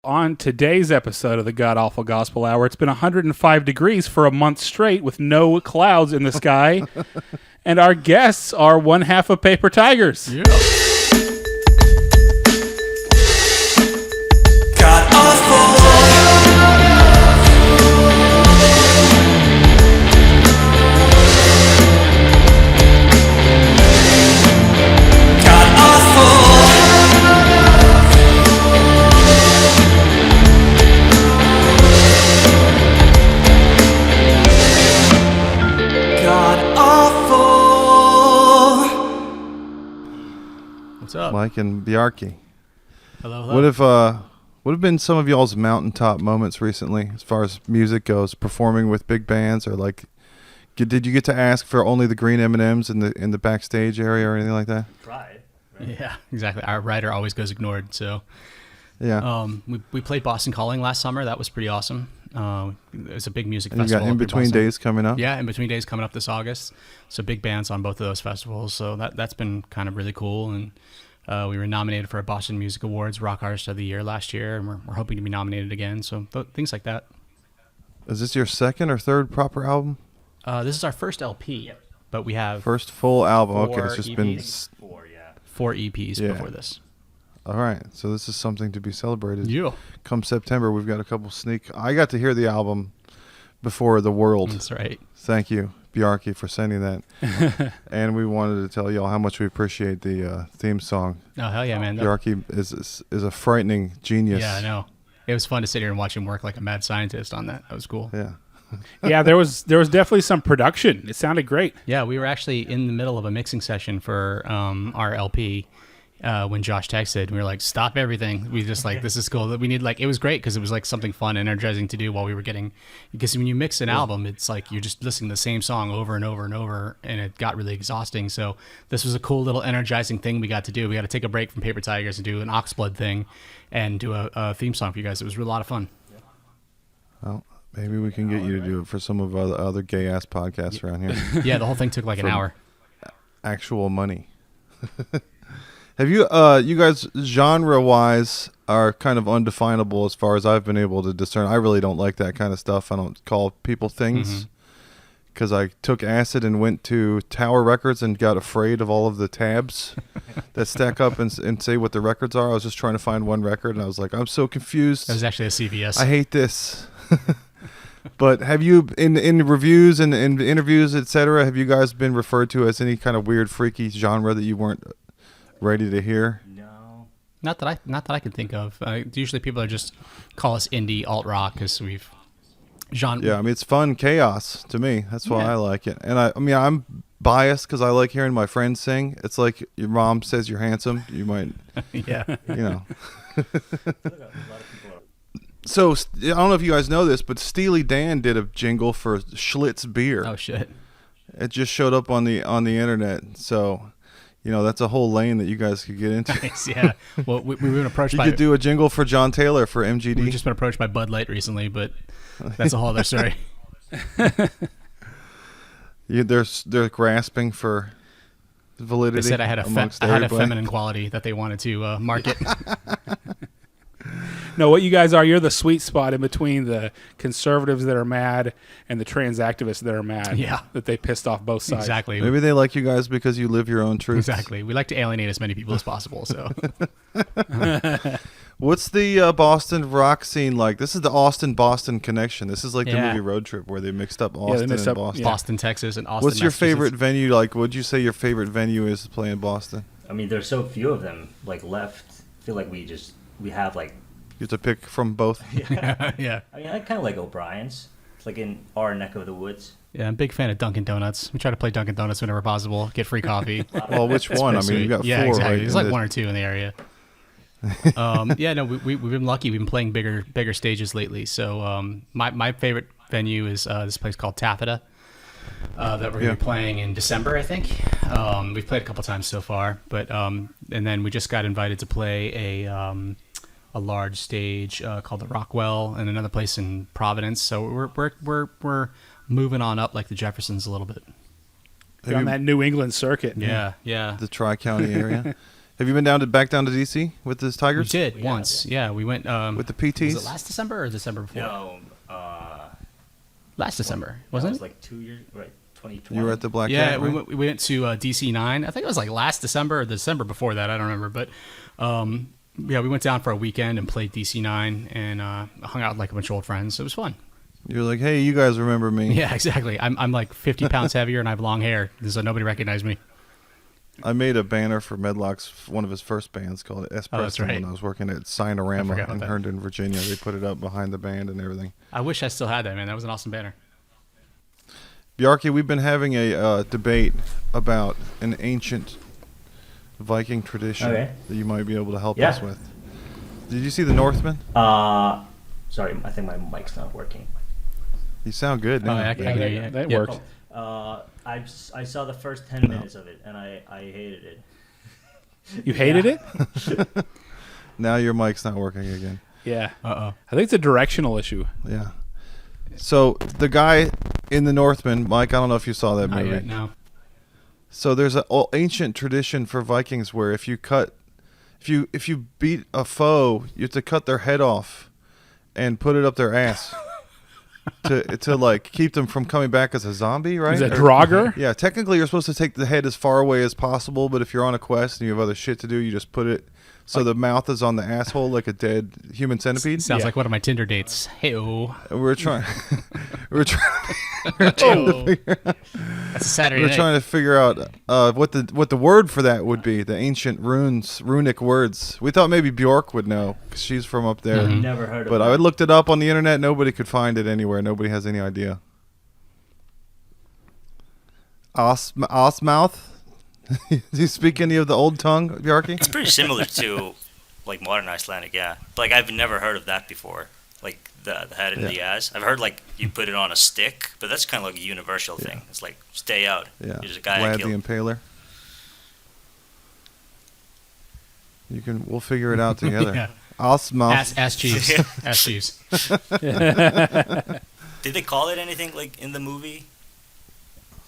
On today's episode of the God Awful Gospel Hour, it's been 105 degrees for a month straight with no clouds in the sky. And our guests are one half of Paper Tigers. Yeah. God Awful. What's up? Mike and Bjarki. Hello, hello. What have been some of y'all's mountaintop moments recently, as far as music goes? Performing with big bands, or like, did you get to ask for only the green M&Ms in the backstage area or anything like that? Tried. Right? Yeah, exactly. Our writer always goes ignored. So, yeah. We played Boston Calling last summer. That was pretty awesome. It was a big music And you festival. got In Between Days coming up. Yeah, In Between Days coming up this August. So big bands on both of those festivals. So that's been kind of really cool. And we were nominated for a Boston Music Awards Rock Artist of the Year last year, and we're hoping to be nominated again. So things like that. Is this your second or third proper album? This is our first LP, but we have First full album. Okay, four it's just EPs. been four EPs Yeah. before this. all right. So this is something to be celebrated. Yeah, Come September, we've got a couple I got to hear the album before the world. that's right. Thank you, Bjarki, for sending that. And we wanted to tell y'all how much we appreciate the theme song. Oh hell yeah, man! Bjarki is a frightening genius. Yeah, I know. It was fun to sit here and watch him work like a mad scientist on that. That was cool. Yeah. Yeah, there was definitely some production. It sounded great. Yeah, we were actually in the middle of a mixing session for our LP when Josh texted. And we were like, "Stop everything!" We just like, "This is cool." We need like, it was great because it was like something fun, energizing to do while we were getting. Because when you mix an album, it's like you're just listening to the same song over and over and over, and it got really exhausting. So this was a cool little energizing thing we got to do. We got to take a break from Paper Tigers and do an Oxblood thing, and do a theme song for you guys. It was a lot of fun. Well, maybe we can get you to do it for some of our other gay ass podcasts around here. Yeah, the whole thing took like an hour. Actual money. Have you guys, genre wise, are kind of undefinable as far as I've been able to discern. I really don't like that kind of stuff. I don't call people things because I took acid and went to Tower Records and got afraid of all of the tabs that stack up and say what the records are. I was just trying to find one record and I was like, I'm so confused. That was actually a CVS. I hate this. But have you, in reviews and in interviews, etc., have you guys been referred to as any kind of weird, freaky genre that you weren't ready to hear? No, not that I can think of. Usually people are just call us indie alt rock because we've genre. Yeah, I mean it's fun chaos to me. That's why I like it. And I mean I'm biased because I like hearing my friends sing. It's like your mom says you're handsome. You might, Yeah. you know. So I don't know if you guys know this, but Steely Dan did a jingle for Schlitz beer. Oh shit. It just showed up on the internet. So, you know, that's a whole lane that you guys could get into. Nice, yeah. Well, we've been approached You by. could do a jingle for John Taylor for MGD. We've just been approached by Bud Light recently, but that's a whole other story. They're grasping for validity. They said I had a everybody. feminine quality that they wanted to market. No, what you guys are, you're the sweet spot in between the conservatives that are mad and the trans activists that are mad. Yeah. That they pissed off both sides. Exactly. Maybe they like you guys because you live your own truth. Exactly. We like to alienate as many people as possible. So What's the Boston rock scene like? This is the Austin-Boston connection. This is like the Yeah. movie Road Trip where they mixed up they Austin mixed and up- Boston. yeah. Boston, Texas, and Austin. What's your Massachusetts. favorite venue? Like, would you say your favorite venue is to play in Boston? I mean, there's so few of them like left. I feel like we have like. You have to pick from both. Yeah. I mean, I kind of like O'Brien's. It's like in our neck of the woods. Yeah, I'm a big fan of Dunkin' Donuts. We try to play Dunkin' Donuts whenever possible. Get free coffee. Well, which one? I Pretty mean, you sweet. got yeah, four, exactly. right? There's like one or two in the area. Yeah, no, we've been lucky. We've been playing bigger stages lately. So my favorite venue is this place called Taffeta that we're going to be playing in December, I think. We've played a couple times so far, but and then we just got invited to play a large stage called the Rockwell and another place in Providence. So we're moving on up like the Jeffersons a little bit. On that New England circuit. Yeah, yeah. The Tri-County area. Have you been back down to DC with the We Tigers? did once. Yeah, we went With the PTs? Was it last December or December before? No, Last December, that wasn't was it? like 2 years, right? 2020. You were at the Black Yeah, Cat, right? we went to DC 9. I think it was like last December or the December before that. I don't remember, but yeah, we went down for a weekend and played DC 9 and hung out with like a bunch of old friends. It was fun. You're like, hey, you guys remember me? Yeah, exactly. I'm like 50 pounds heavier and I have long hair, so nobody recognized me. I made a banner for Medlock's one of his first bands called Espresso Oh, that's right. when I was working at I Signorama forgot in about that. Herndon, Virginia. They put it up behind the band and everything. I wish I still had that, man. That was an awesome banner. Bjarki, we've been having a debate about an ancient Viking tradition Okay. that you might be able to help Yeah. us with. Did you see The Northman? Sorry, I think my mic's not working. You sound good now. Oh, yeah, I can hear you. That Yeah. worked. I saw the first 10 minutes of it and I hated it. You hated Yeah. it? Now your mic's not working again. Yeah. Uh-oh. I think it's a directional issue. Yeah. So the guy in The Northman, Mike, I don't know if you saw that Not movie. yet, no. So there's an ancient tradition for Vikings where if you beat a foe, you have to cut their head off and put it up their ass to like keep them from coming back as a zombie, right? Is it Or- Draugr? Yeah, technically you're supposed to take the head as far away as possible, but if you're on a quest and you have other shit to do, you just put it so the mouth is on the asshole like a dead human centipede. Sounds Yeah. like one of my Tinder dates. Hey-oh. And we're trying That's a Saturday We're night. trying to figure out what the word for that would be, the ancient runic words. We thought maybe Bjork would know, 'cause she's from up there. Mhm. Never heard of But it. I looked it up on the internet. Nobody could find it anywhere. Nobody has any idea. Osmouth? Do you speak any of the old tongue, Bjarki? It's pretty similar to like modern Icelandic, yeah. But, like I've never heard of that before. Like the head and the ass. I've heard like you put it on a stick, but that's kind of like a universal thing. It's like stay out. Yeah. There's a guy I Vlad the killed. Impaler. We'll figure it out together. Yeah. Osmouth. Ass cheese. Ass cheese. Did they call it anything like in the movie?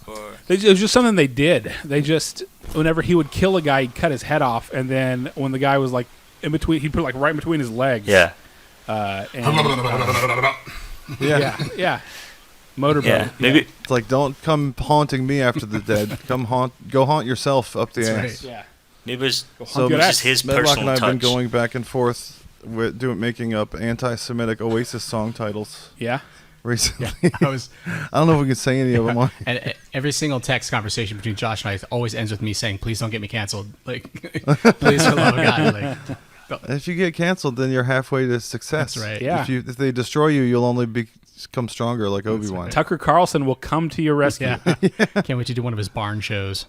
Or It was just something they did. They just, whenever he would kill a guy, he'd cut his head off, and then when the guy was like in between, he'd put it like right in between his legs. yeah, Yeah. Motorboat. yeah. Maybe It's like, don't come haunting me after the dead. Go haunt yourself up the That's ass. right. Yeah. maybe it's So Good it's ass. just his Medlock personal and I have been touch. going back and forth with making up anti-Semitic Oasis song titles Yeah. recently. I was, I don't know if we can say any of them on. and every single text conversation between Josh and I always ends with me saying, "Please don't get me canceled." Like, please, for the love of God. Like, If you get canceled, then you're halfway to success. That's right. Yeah. If they destroy you, you'll only become stronger like Obi-Wan. Tucker Carlson will come to your rescue. yeah. Can't wait to do one of his barn shows.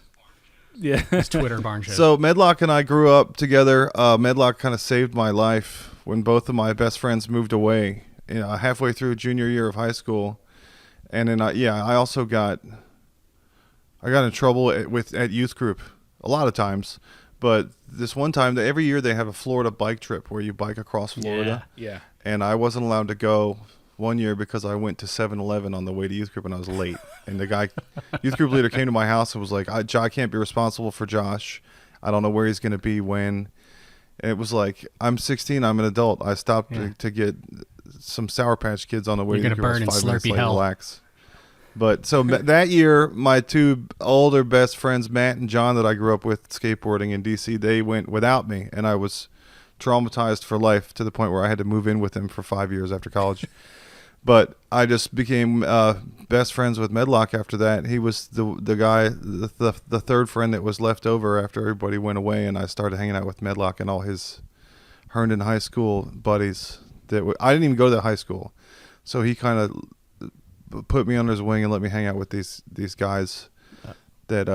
Yeah. His Twitter barn shows. So Medlock and I grew up together. Medlock kind of saved my life when both of my best friends moved away. Halfway through junior year of high school, and then I also got in trouble at youth group a lot of times. But this one time, every year they have a Florida bike trip where you bike across Florida, Yeah. and I wasn't allowed to go one year because I went to 7-Eleven on the way to youth group and I was late. And the youth group leader came to my house and was like, I can't be responsible for Josh. I don't know where he's going to be when. And it was like, I'm 16, I'm an adult. I stopped to get some Sour Patch Kids on the way You're to gonna burn in 5 minutes Slurpee late, hell. relax. But so that year, my two older best friends, Matt and John, that I grew up with skateboarding in DC, they went without me, and I was traumatized for life to the point where I had to move in with them for 5 years after college. But I just became best friends with Medlock after that. He was the guy, the third friend that was left over after everybody went away, and I started hanging out with Medlock and all his Herndon High School buddies. I didn't even go to that high school, so he kind of put me under his wing and let me hang out with these guys that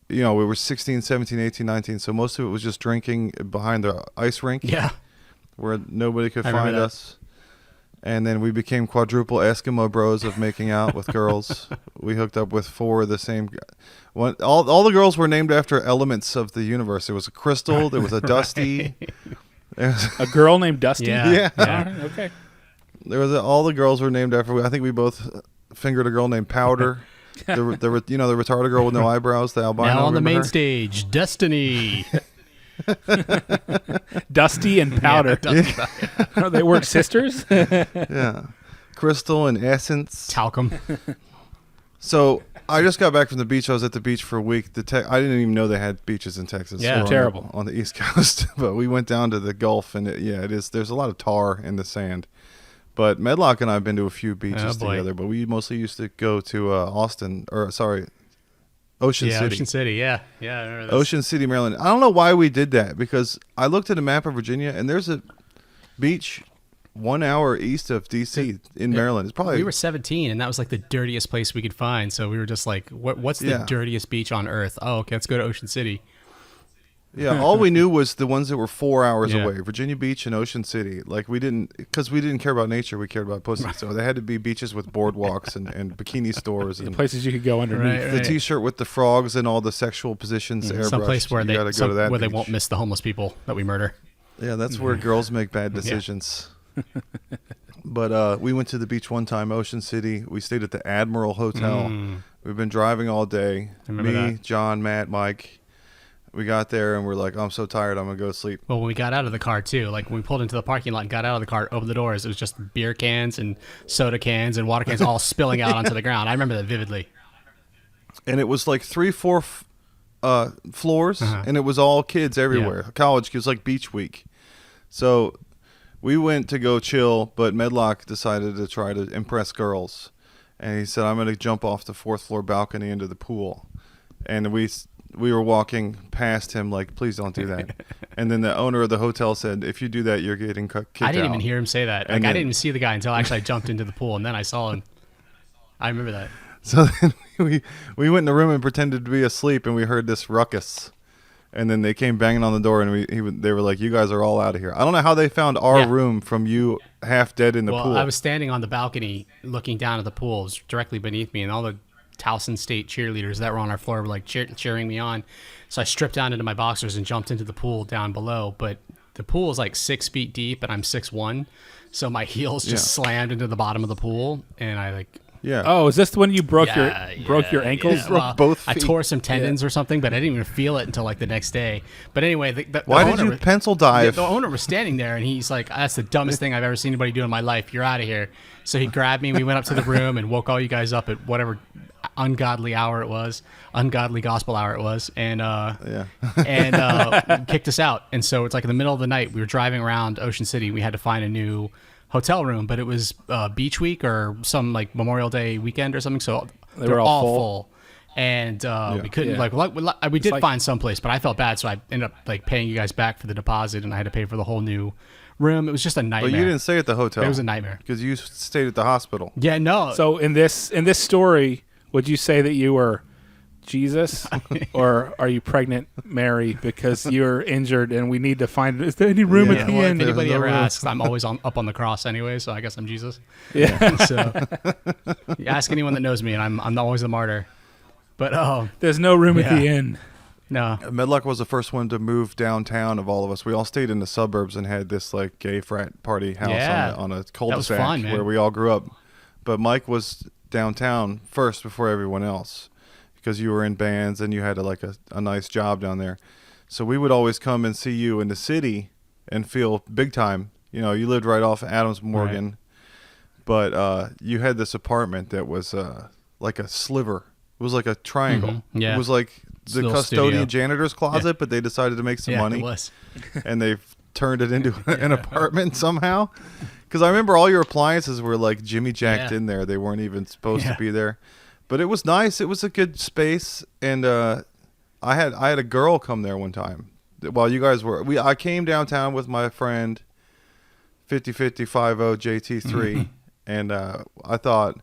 we were 16, 17, 18, 19, so most of it was just drinking behind the ice rink yeah. where nobody could I remember find that. us. And then we became quadruple Eskimo bros of making out with girls. We hooked up with 4 of the same. All the girls were named after elements of the universe. There was a Crystal. There was a Dusty. There was, A girl named Dusty. Yeah. Yeah. All right, okay. all the girls were named after. I think we both fingered a girl named Powder. the retarded girl with no eyebrows, the albino. Now on the remember main her? stage, Destiny. Dusty and Powder. They weren't sisters? Yeah. Crystal and Essence. Talcum. So I just got back from the beach. I was at the beach for a week. I didn't even know they had beaches in Texas. Yeah. Or Terrible. on the East Coast. But we went down to the Gulf, and it is. There's a lot of tar in the sand. But Medlock and I have been to a few beaches together, but we mostly used to go to Ocean City. Ocean City. Yeah. I remember this. Ocean City, Maryland. I don't know why we did that, because I looked at a map of Virginia, and there's a beach 1 hour east of D.C. in Maryland. It's probably We were 17, and that was like the dirtiest place we could find. So we were just like, what's the dirtiest beach on earth? Oh, okay, let's go to Ocean City. Yeah, all we knew was the ones that were 4 hours Yeah. away, Virginia Beach and Ocean City. Like, because we didn't care about nature, we cared about pussy. So they had to be beaches with boardwalks and bikini stores and Places you could go underneath. Right. the T-shirt with the frogs and all the sexual positions airbrushed. Some place where You gotta go to that they beach. won't miss the homeless people that we murder. Yeah, that's where girls make bad decisions. But we went to the beach one time, Ocean City. We stayed at the Admiral Hotel. We've been driving all day. remember Me, that. John, Matt, Mike. We got there and we're like, I'm so tired, I'm going to go to sleep. Well, when we got out of the car too, like when we pulled into the parking lot and got out of the car, opened the doors, it was just beer cans and soda cans and water cans all spilling out onto the ground. I remember that vividly. And it was like 3-4 floors, and it was all kids everywhere. College kids, like beach week. So we went to go chill, but Medlock decided to try to impress girls. And he said, I'm going to jump off the 4th floor balcony into the pool. And we were walking past him like, please don't do that. And then the owner of the hotel said, if you do that, you're getting kicked out. I didn't even hear him say that. Like, And I then- didn't even see the guy until actually I jumped into the pool, and then I saw him. I remember that. So then we went in the room and pretended to be asleep, and we heard this ruckus. And then they came banging on the door, and they were like, you guys are all out of here. I don't know how they found our room from you half dead in the pool. I was standing on the balcony looking down at the pool. It was directly beneath me, and all the Towson State cheerleaders that were on our floor were like cheering me on. So I stripped down into my boxers and jumped into the pool down below. But the pool is like 6 feet deep, and I'm 6'1", so my heels just slammed into the bottom of the pool, and I like. Yeah. Oh, is this when you broke your ankles? Well, both I feet. tore some tendons or something, but I didn't even feel it until like the next day. But anyway, the Why did owner you was- pencil dive? The owner was standing there, and he's like, "That's the dumbest thing I've ever seen anybody do in my life. You're out of here." So he grabbed me. We went up to the room and woke all you guys up at whatever ungodly hour it was, ungodly gospel hour it was, and kicked us out. And so it's like in the middle of the night. We were driving around Ocean City. We had to find a new hotel room, but it was beach week or some like Memorial Day weekend or something. So They were all full. And we couldn't we did like- find someplace, but I felt bad, so I ended up like paying you guys back for the deposit, and I had to pay for the whole new room. It was just a nightmare. But you didn't stay at the hotel. It was a nightmare. Because you stayed at the hospital. Yeah, no. So in this story, would you say that you were Jesus, or are you pregnant Mary because you're injured and we need to find? Is there any room at the well, if end? anybody no ever room. asks, I'm always up on the cross anyway, so I guess I'm Jesus. Yeah. So you ask anyone that knows me, and I'm always the martyr. But There's no room at Yeah. the inn. no, Medlock was the first one to move downtown of all of us. We all stayed in the suburbs and had this like gay frat party house Yeah. on a was cul-de-sac fun, man. where we all grew up. But Mike was downtown first before everyone else because you were in bands and you had a nice job down there. So we would always come and see you in the city and feel big time. You know, you lived right off Adams Morgan, but you had this apartment that was like a sliver. It was like a triangle. Yeah. It was like the little custodian studio. janitor's closet, but they decided to make some yeah, money it was. and they've turned it into an apartment somehow. Because I remember all your appliances were like Jimmy jacked Yeah. in there. They weren't even supposed Yeah. to be there. But it was nice. It was a good space. And I had a girl come there one time while you guys were. I came downtown with my friend 505050 JT3, and I thought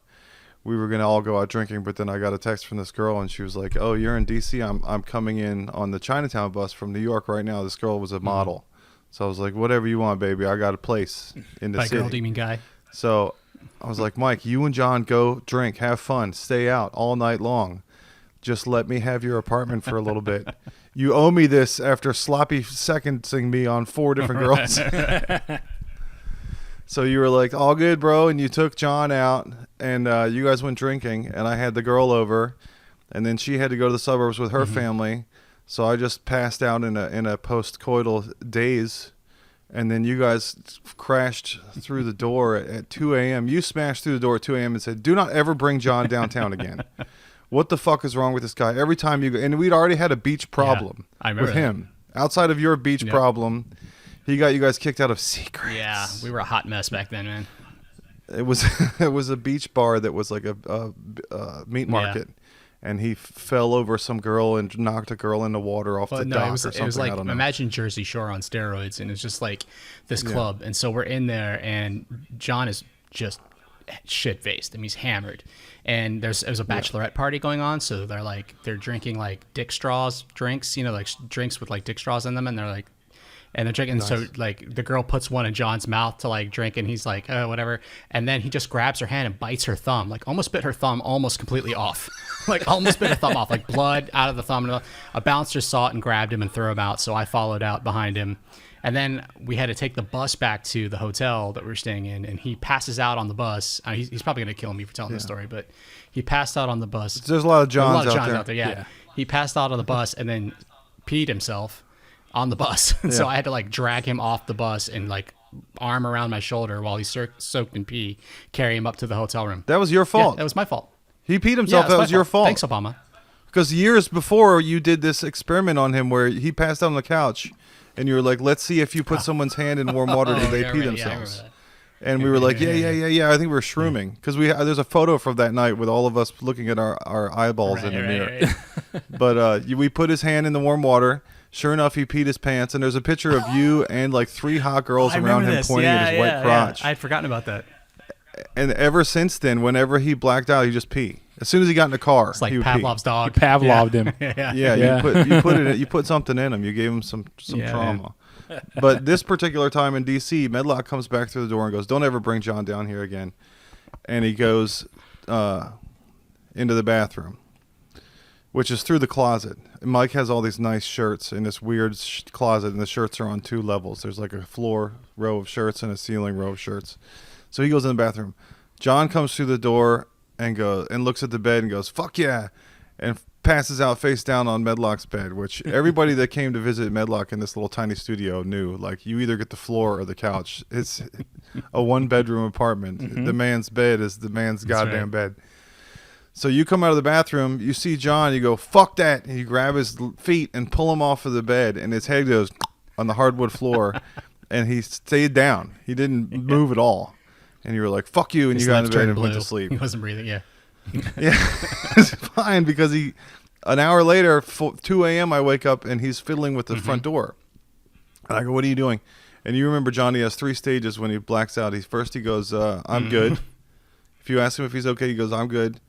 we were gonna all go out drinking. But then I got a text from this girl, and she was like, "Oh, you're in DC. I'm coming in on the Chinatown bus from New York right now." This girl was a model, so I was like, "Whatever you want, baby. I got a place in the By city." girl, do you mean guy? So I was like, Mike, you and John go drink, have fun, stay out all night long. Just let me have your apartment for a little bit. You owe me this after sloppy secondsing me on 4 different girls. So you were like, all good, bro. And you took John out and you guys went drinking and I had the girl over and then she had to go to the suburbs with her family. So I just passed out in a post-coital daze, and then you guys crashed through the door at 2 a.m. You smashed through the door at 2 a.m. and said, "Do not ever bring John downtown again." What the fuck is wrong with this guy? Every time you go, and we'd already had a beach problem I remember with him. Outside of your beach problem, he got you guys kicked out of Secrets. Yeah, we were a hot mess back then, man. It was it was a beach bar that was like a meat market. And he fell over some girl and knocked a girl in the water off the dock or something. It was like, I don't know. imagine Jersey Shore on steroids, and it's just like this club. And so we're in there, and John is just shit-faced. I mean, he's hammered. And there's a bachelorette party going on, so they're drinking like dick straws drinks, like drinks with like dick straws in them, and they're drinking. Nice. So like the girl puts one in John's mouth to like drink, and he's like, oh, whatever. And then he just grabs her hand and bites her thumb, like almost bit her thumb almost completely off. Like almost bit her thumb off, like blood out of the thumb. A bouncer saw it and grabbed him and threw him out. So I followed out behind him. And then we had to take the bus back to the hotel that we were staying in. And he passes out on the bus. He's probably going to kill me for telling this story, but he passed out on the bus. There's a lot of Johns out there. Yeah. He passed out on the bus and then peed himself on the bus. And so I had to like drag him off the bus and like arm around my shoulder while he's soaked in pee, carry him up to the hotel room. That was your fault. Yeah, that was my fault. He peed himself. That was your fault. Thanks, Obama. Because years before, you did this experiment on him where he passed out on the couch, and you were like, "Let's see if you put someone's hand in warm water, do they pee themselves?" And we were like, "Yeah." I think we were shrooming because there's a photo from that night with all of us looking at our eyeballs in the mirror. Right. But we put his hand in the warm water. Sure enough, he peed his pants, and there's a picture of you and like 3 hot girls around him pointing at his wet crotch. I'd forgotten about that. And ever since then, whenever he blacked out, he just pee. As soon as he got in the car, it's like he would Pavlov's pee. dog. You Pavloved him. You put something in him. You gave him some trauma. But this particular time in D.C., Medlock comes back through the door and goes, "Don't ever bring John down here again." And he goes into the bathroom, which is through the closet. Mike has all these nice shirts in this weird closet, and the shirts are on 2 levels. There's like a floor row of shirts and a ceiling row of shirts. So he goes in the bathroom. John comes through the door and looks at the bed and goes, "Fuck yeah," and passes out face down on Medlock's bed, which everybody that came to visit Medlock in this little tiny studio knew. Like, you either get the floor or the couch. It's a 1-bedroom apartment. Mm-hmm. The man's bed is the man's goddamn bed. So you come out of the bathroom, you see John, you go, "Fuck that," and you grab his feet and pull him off of the bed, and his head goes on the hardwood floor, and he stayed down. He didn't move at all. And you were like, "Fuck you," and you got in bed and went to sleep. He wasn't breathing, yeah. Yeah, it's fine because an hour later, 2 a.m., I wake up and he's fiddling with the front door. And I go, "What are you doing?" And you remember Johnny has 3 stages when he blacks out. First he goes, "I'm good." If you ask him if he's okay, he goes, "I'm good."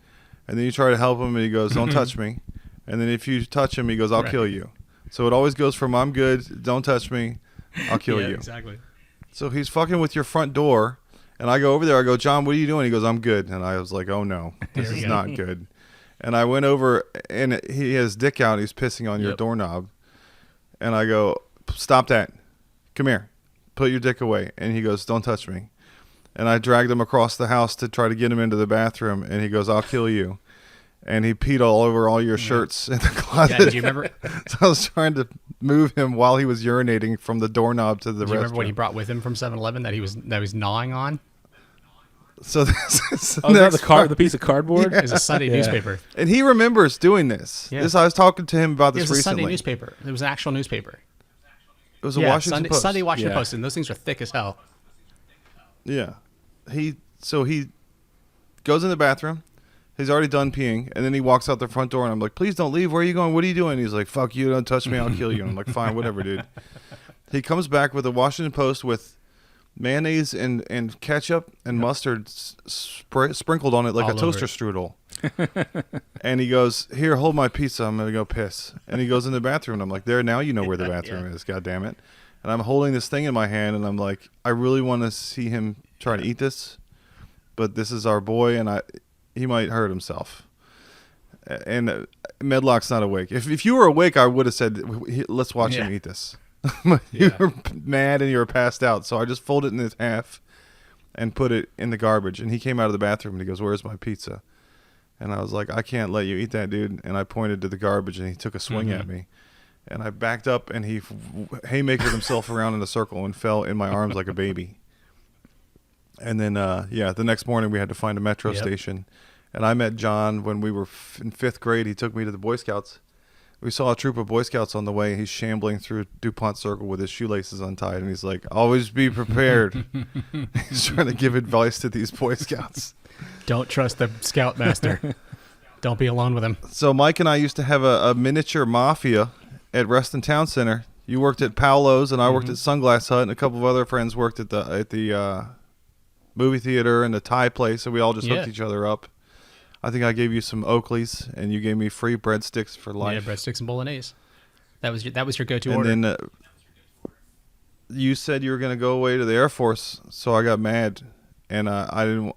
And then you try to help him and he goes, "Don't touch me." And then if you touch him, he goes, "I'll kill you." So it always goes from "I'm good, don't touch me, I'll kill you." Exactly. So he's fucking with your front door. And I go over there. I go, "John, what are you doing?" He goes, "I'm good." And I was like, "Oh no, this is not good." And I went over, and he has dick out. He's pissing on your doorknob. And I go, "Stop that! Come here, put your dick away." And he goes, "Don't touch me." And I dragged him across the house to try to get him into the bathroom. And he goes, "I'll kill you." And he peed all over all your shirts in the closet. Yeah, did you remember? So I was trying to move him while he was urinating from the doorknob to the restroom. Do you remember what he brought with him from 7-Eleven that he was gnawing on? So this is the piece of cardboard. It was a Sunday newspaper, and he remembers doing this. Yeah. I was talking to him about this recently. It was a Sunday recently. newspaper. It was an actual newspaper. It was a Washington Post. Sunday Washington Post, and those things are thick as hell. Yeah, he goes in the bathroom. He's already done peeing, and then he walks out the front door, and I'm like, "Please don't leave. Where are you going? What are you doing?" He's like, "Fuck you! Don't touch me. I'll kill you." And I'm like, "Fine, whatever, dude." He comes back with a Washington Post with mayonnaise and ketchup and mustard sprinkled on it like all a toaster strudel. And he goes, "Here, hold my pizza. I'm going to go piss." And he goes in the bathroom, and I'm like, "There, now you know where the bathroom is, God damn it." And I'm holding this thing in my hand, and I'm like, I really want to see him try to eat this, but this is our boy, and he might hurt himself. And Medlock's not awake. If you were awake, I would have said, "Let's watch him eat this." You were mad and you were passed out, so I just folded it in half and put it in the garbage. And he came out of the bathroom and he goes, "Where's my pizza?" And I was like, "I can't let you eat that, dude." And I pointed to the garbage, and he took a swing at me. and I backed up, and he haymakered himself around in a circle and fell in my arms like a baby. And then, the next morning we had to find a metro station. And I met John when we were in 5th grade. He took me to the Boy Scouts. We saw a troop of Boy Scouts on the way. He's shambling through DuPont Circle with his shoelaces untied. And he's like, always be prepared. He's trying to give advice to these Boy Scouts. Don't trust the Scoutmaster. Don't be alone with him. So Mike and I used to have a miniature mafia at Reston Town Center. You worked at Paolo's, and I worked at Sunglass Hut, and a couple of other friends worked at the movie theater and the Thai place, so we all just hooked each other up. I think I gave you some Oakleys, and you gave me free breadsticks for life. Yeah, breadsticks and bolognese. That was your go-to order. And then you said you were going to go away to the Air Force, so I got mad, and I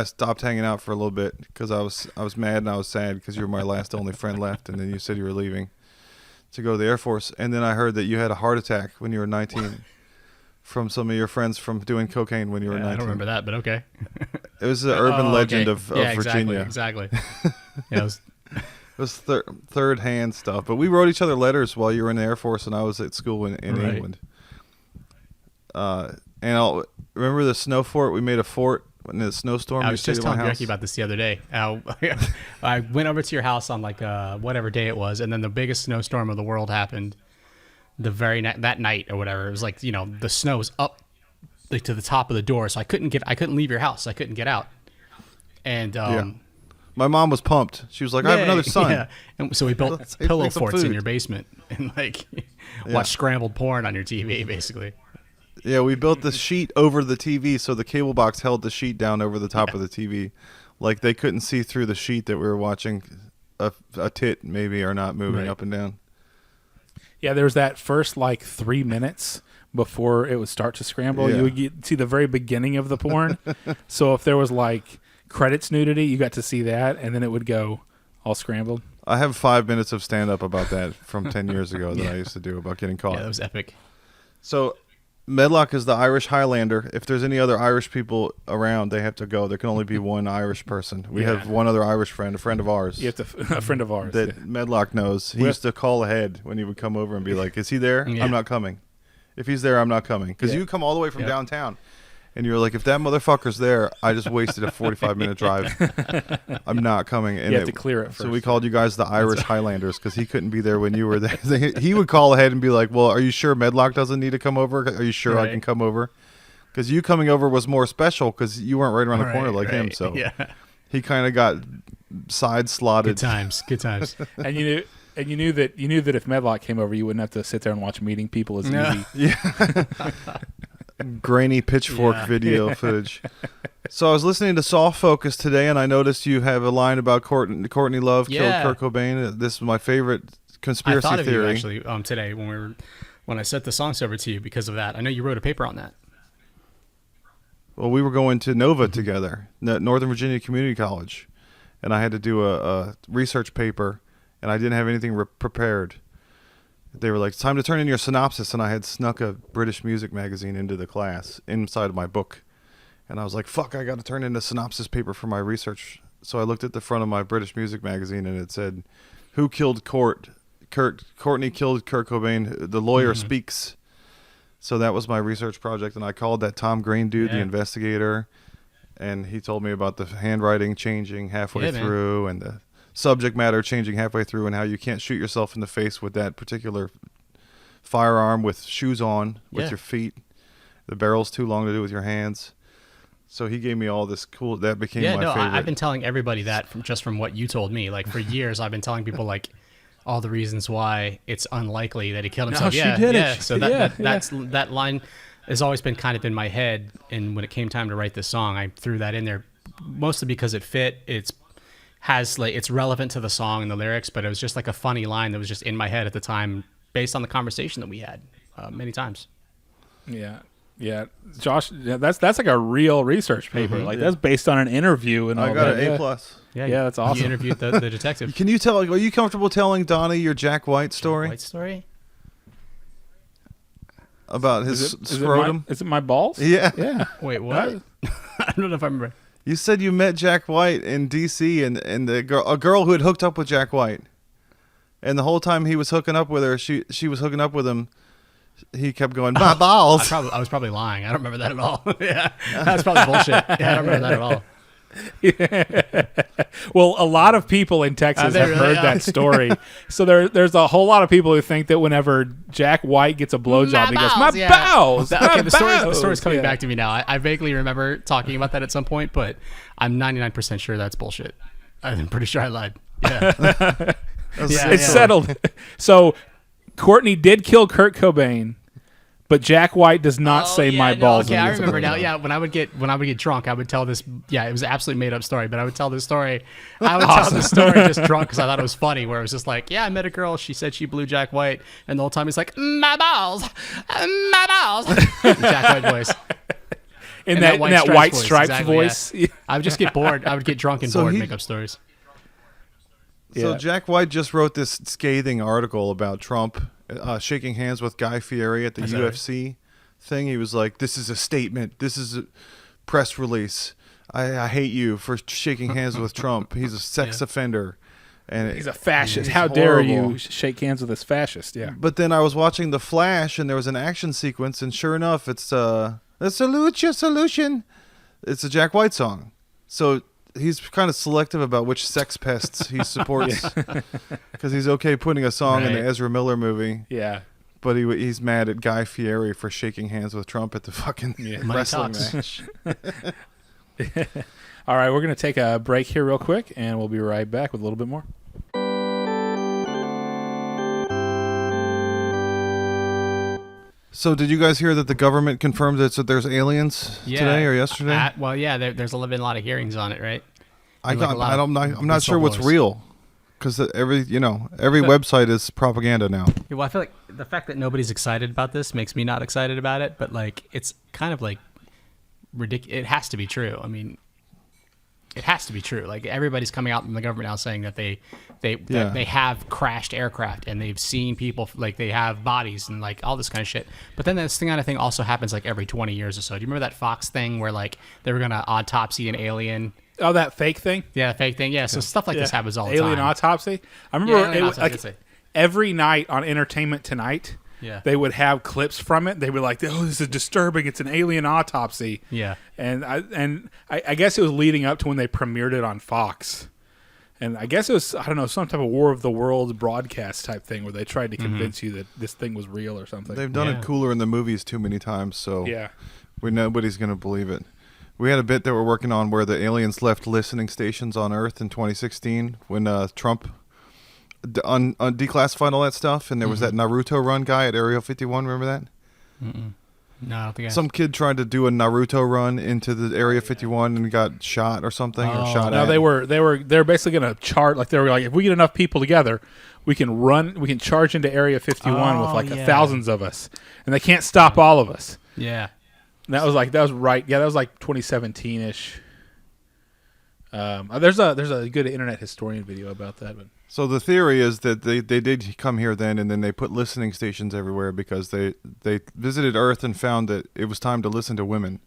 stopped hanging out for a little bit because I was mad and I was sad because you were my last only friend left, and then you said you were leaving to go to the Air Force, and then I heard that you had a heart attack when you were 19 from some of your friends from doing cocaine when you were 19. I don't remember that, but okay. It was the urban legend of Virginia. Exactly. Yeah, it was third-hand stuff. But we wrote each other letters while you were in the Air Force and I was at school in England. And I'll remember the snow fort. We made a fort in the snowstorm. I was just telling Bjarki about this the other day. I went over to your house on like whatever day it was, and then the biggest snowstorm of the world happened that night or whatever. It was like, the snow was up like to the top of the door, so I couldn't leave your house. I couldn't get out. And my mom was pumped. She was like, I have another son. Yeah. And so we built pillow forts in your basement and watched scrambled porn on your TV, basically. Yeah, we built the sheet over the TV so the cable box held the sheet down over the top of the TV. Like they couldn't see through the sheet that we were watching a tit maybe or not moving up and down. Yeah, there was that first 3 minutes before it would start to scramble. Yeah. You would see the very beginning of the porn. So if there was credits nudity, you got to see that, and then it would go all scrambled. I have 5 minutes of stand-up about that from 10 years ago that I used to do about getting caught. Yeah, that was epic. So Medlock is the Irish Highlander. If there's any other Irish people around, they have to go. There can only be one Irish person. We have one other Irish friend, a friend of ours. You have to, a friend of ours. That Medlock knows. He used to call ahead when he would come over and be like, is he there? Yeah. I'm not coming. If he's there, I'm not coming. Because you come all the way from downtown. And you're like, if that motherfucker's there, I just wasted a 45-minute drive. I'm not coming. And you have to clear it first. So we called you guys the Irish Highlanders because he couldn't be there when you were there. He would call ahead and be like, well, are you sure Medlock doesn't need to come over? Are you sure I can come over? Because you coming over was more special because you weren't right around the corner like him. So he kind of got side-slotted. Good times. And you knew that if Medlock came over, you wouldn't have to sit there and watch meeting people as easy. Yeah. Grainy pitchfork video footage. So I was listening to Soft Focus today, and I noticed you have a line about Courtney Love killed Kurt Cobain. This is my favorite conspiracy theory. I thought theory. of you actually today when I sent the songs over to you because of that. I know you wrote a paper on that. Well, we were going to Nova together, Northern Virginia Community College, and I had to do a research paper, and I didn't have anything prepared. They were like, it's time to turn in your synopsis, and I had snuck a British music magazine into the class inside of my book. And I was like, fuck, I got to turn in a synopsis paper for my research. So I looked at the front of my British music magazine, and it said, who killed Courtney killed Kurt Cobain, the lawyer speaks. So that was my research project, and I called that Tom Green dude the investigator, and he told me about the handwriting changing halfway through and the subject matter changing halfway through and how you can't shoot yourself in the face with that particular firearm with shoes on with your feet. The barrel's too long to do with your hands. So he gave me all this cool. That became my favorite. I've been telling everybody that from what you told me. For years, I've been telling people all the reasons why it's unlikely that he killed himself. No, she did it. So that line has always been kind of in my head. And when it came time to write this song, I threw that in there mostly because it fit. It's relevant to the song and the lyrics, but it was just a funny line that was just in my head at the time based on the conversation that we had many times. Yeah, Josh, that's like a real research paper. That's based on an interview and all I got that. an A+. Yeah, that's awesome. You interviewed the detective. Can you are you comfortable telling Donnie your Jack White story? White story? About his scrotum? Is it my balls? Yeah. Yeah. Wait, what? I don't know if I remember. You said you met Jack White in D.C. and a girl who had hooked up with Jack White. And the whole time he was hooking up with her, she was hooking up with him. He kept going, my balls. I was probably lying. I don't remember that at all. Yeah, that's probably bullshit. Yeah, I don't remember that at all. Well, a lot of people in Texas have heard that story. So there's a whole lot of people who think that whenever Jack White gets a blowjob, he goes, my bowels. Okay, the story's coming back to me now. I vaguely remember talking about that at some point, but I'm 99% sure that's bullshit. I'm pretty sure I lied. Yeah. It's settled. So Courtney did kill Kurt Cobain, but Jack White does not say my balls. Okay, I remember now. Yeah, when I would get drunk, I would tell this. Yeah, it was an absolutely made up story, but I would tell this story. I would tell the story just drunk because I thought it was funny. Where it was just like, yeah, I met a girl. She said she blew Jack White, and the whole time he's like, my balls, my balls. Jack White voice. In that white stripes exactly, voice. Yeah. I would just get bored. I would get drunk and bored and make up stories. So Jack White just wrote this scathing article about Trump shaking hands with Guy Fieri at the UFC thing. He was like, this is a statement. This is a press release. I hate you for shaking hands with Trump. He's a sex offender. And he's a fascist. How dare you shake hands with this fascist? Yeah. But then I was watching The Flash, and there was an action sequence, and sure enough, it's a solution. It's a Jack White song. So he's kind of selective about which sex pests he supports, because he's okay putting a song in the Ezra Miller movie. Yeah. But he's mad at Guy Fieri for shaking hands with Trump at the fucking wrestling match. All right, we're going to take a break here real quick, and we'll be right back with a little bit more. So did you guys hear that the government confirmed that there's aliens today or yesterday? There's been a lot of hearings on it, right? I'm not sure what's real, because every website is propaganda now. Yeah, well, I feel like the fact that nobody's excited about this makes me not excited about it, but like it's kind of like ridiculous. It has to be true. I mean, it has to be true. Like everybody's coming out in the government now saying that they have crashed aircraft and they've seen people, like they have bodies and like all this kind of shit. But then this kind of thing also happens like every 20 years or so. Do you remember that Fox thing where like they were gonna autopsy an alien? Oh, that fake thing? Yeah, fake thing. Yeah, so stuff like this happens all the alien time. Autopsy. I remember every night on Entertainment Tonight. Yeah. They would have clips from it. They were like, "Oh, this is disturbing. It's an alien autopsy." Yeah. And I guess it was leading up to when they premiered it on Fox. And I guess it was, I don't know, some type of War of the Worlds broadcast type thing where they tried to convince you that this thing was real or something. They've done it cooler in the movies too many times, so nobody's going to believe it. We had a bit that we're working on where the aliens left listening stations on Earth in 2016 when Trump declassified all that stuff, and there was that Naruto run guy at Area 51. Remember that? Mm-mm. No, I don't think some kid tried to do a Naruto run into the Area 51 and got shot or something, or shot at. No, they were basically going to chart, like they were like, if we get enough people together, we can charge into Area 51 with like thousands of us, and they can't stop all of us. Yeah. And that was like 2017-ish. There's a good internet historian video about that. But so the theory is that they did come here then, and then they put listening stations everywhere because they visited Earth and found that it was time to listen to women.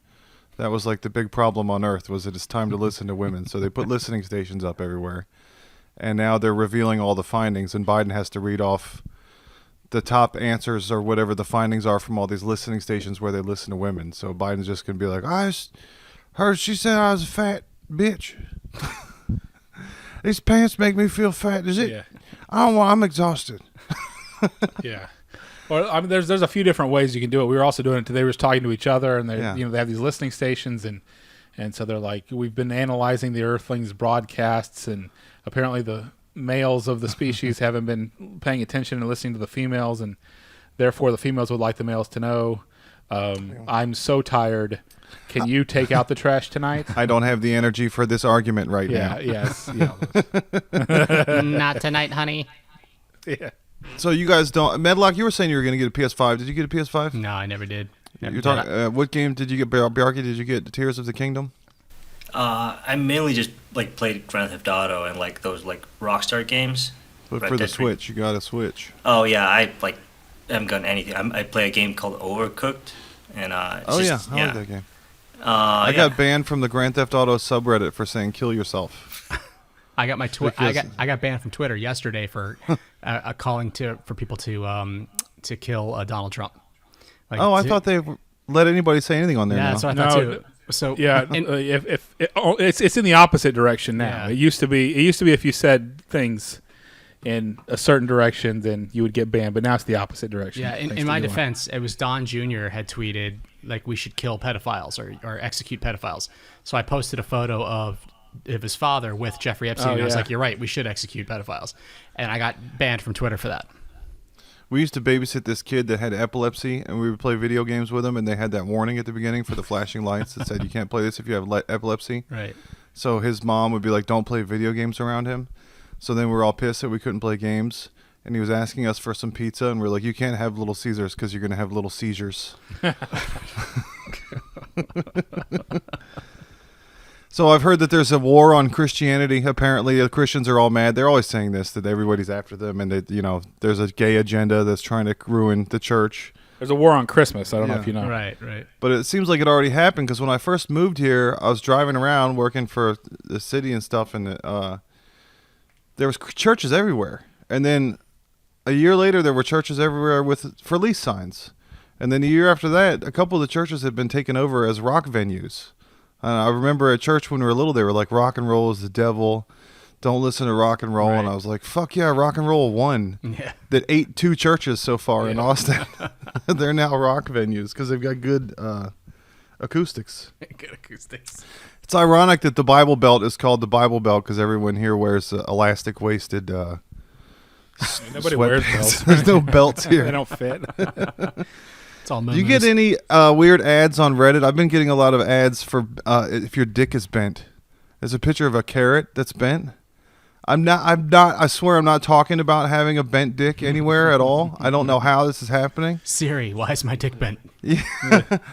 That was like the big problem on Earth, was that it's time to listen to women. So they put listening stations up everywhere, and now they're revealing all the findings, and Biden has to read off the top answers or whatever the findings are from all these listening stations where they listen to women. So Biden's just gonna be like, I heard she said I was a fat bitch. These pants make me feel fat. Is it? Yeah. I don't want. I'm exhausted. Yeah. Well, I mean, there's a few different ways you can do it. We were also doing it. They were talking to each other, and they have these listening stations, and so they're like, we've been analyzing the Earthlings broadcasts, and apparently the males of the species haven't been paying attention and listening to the females, and therefore the females would like the males to know, I'm so tired. Can you take out the trash tonight? I don't have the energy for this argument right now. Yes. Not tonight, honey. Yeah. So you guys don't... Medlock, you were saying you were going to get a PS5. Did you get a PS5? No, I never did. You're talking... what game did you get, Bjarki? Did you get Tears of the Kingdom? I mainly just like played Grand Theft Auto and like those like Rockstar games. But for the Switch, you got a Switch. Oh yeah, I haven't gotten anything. I play a game called Overcooked, and I like that game. I got banned from the Grand Theft Auto subreddit for saying "kill yourself." I got my I got banned from Twitter yesterday for calling for people to kill Donald Trump. Like, I thought they let anybody say anything on there. Yeah, now. that's what I thought too. So yeah, it's in the opposite direction now. Yeah. It used to be if you said things in a certain direction, then you would get banned. But now it's the opposite direction. Yeah, in my defense, it was Don Jr. had tweeted like we should kill pedophiles or execute pedophiles. So I posted a photo of his father with Jeffrey Epstein. And I was like, you're right, we should execute pedophiles. And I got banned from Twitter for that. We used to babysit this kid that had epilepsy, and we would play video games with him, and they had that warning at the beginning for the flashing lights that said you can't play this if you have epilepsy. Right. So his mom would be like, don't play video games around him. So then we were all pissed that we couldn't play games, and he was asking us for some pizza, and we're like, you can't have Little Caesars because you're going to have little seizures. So I've heard that there's a war on Christianity. Apparently, the Christians are all mad. They're always saying this, that everybody's after them, and that, there's a gay agenda that's trying to ruin the church. There's a war on Christmas. I don't know if you know. Right. But it seems like it already happened, because when I first moved here, I was driving around working for the city and stuff, and there was churches everywhere. And then a year later, there were churches everywhere for lease signs. And then a year after that, a couple of the churches had been taken over as rock venues. I remember at church when we were little, they were like, rock and roll is the devil. Don't listen to rock and roll. Right. And I was like, fuck yeah, rock and roll won. Yeah. That ate 2 churches so far in Austin. They're now rock venues because they've got good acoustics. Good acoustics. It's ironic that the Bible Belt is called the Bible Belt because everyone here wears elastic-waisted Nobody wears sweatpants. belts. There's no belts here. They don't fit. It's all Do you get any weird ads on Reddit? I've been getting a lot of ads for if your dick is bent. There's a picture of a carrot that's bent. I'm not. I swear I'm not talking about having a bent dick anywhere at all. I don't know how this is happening. Siri, why is my dick bent? Yeah.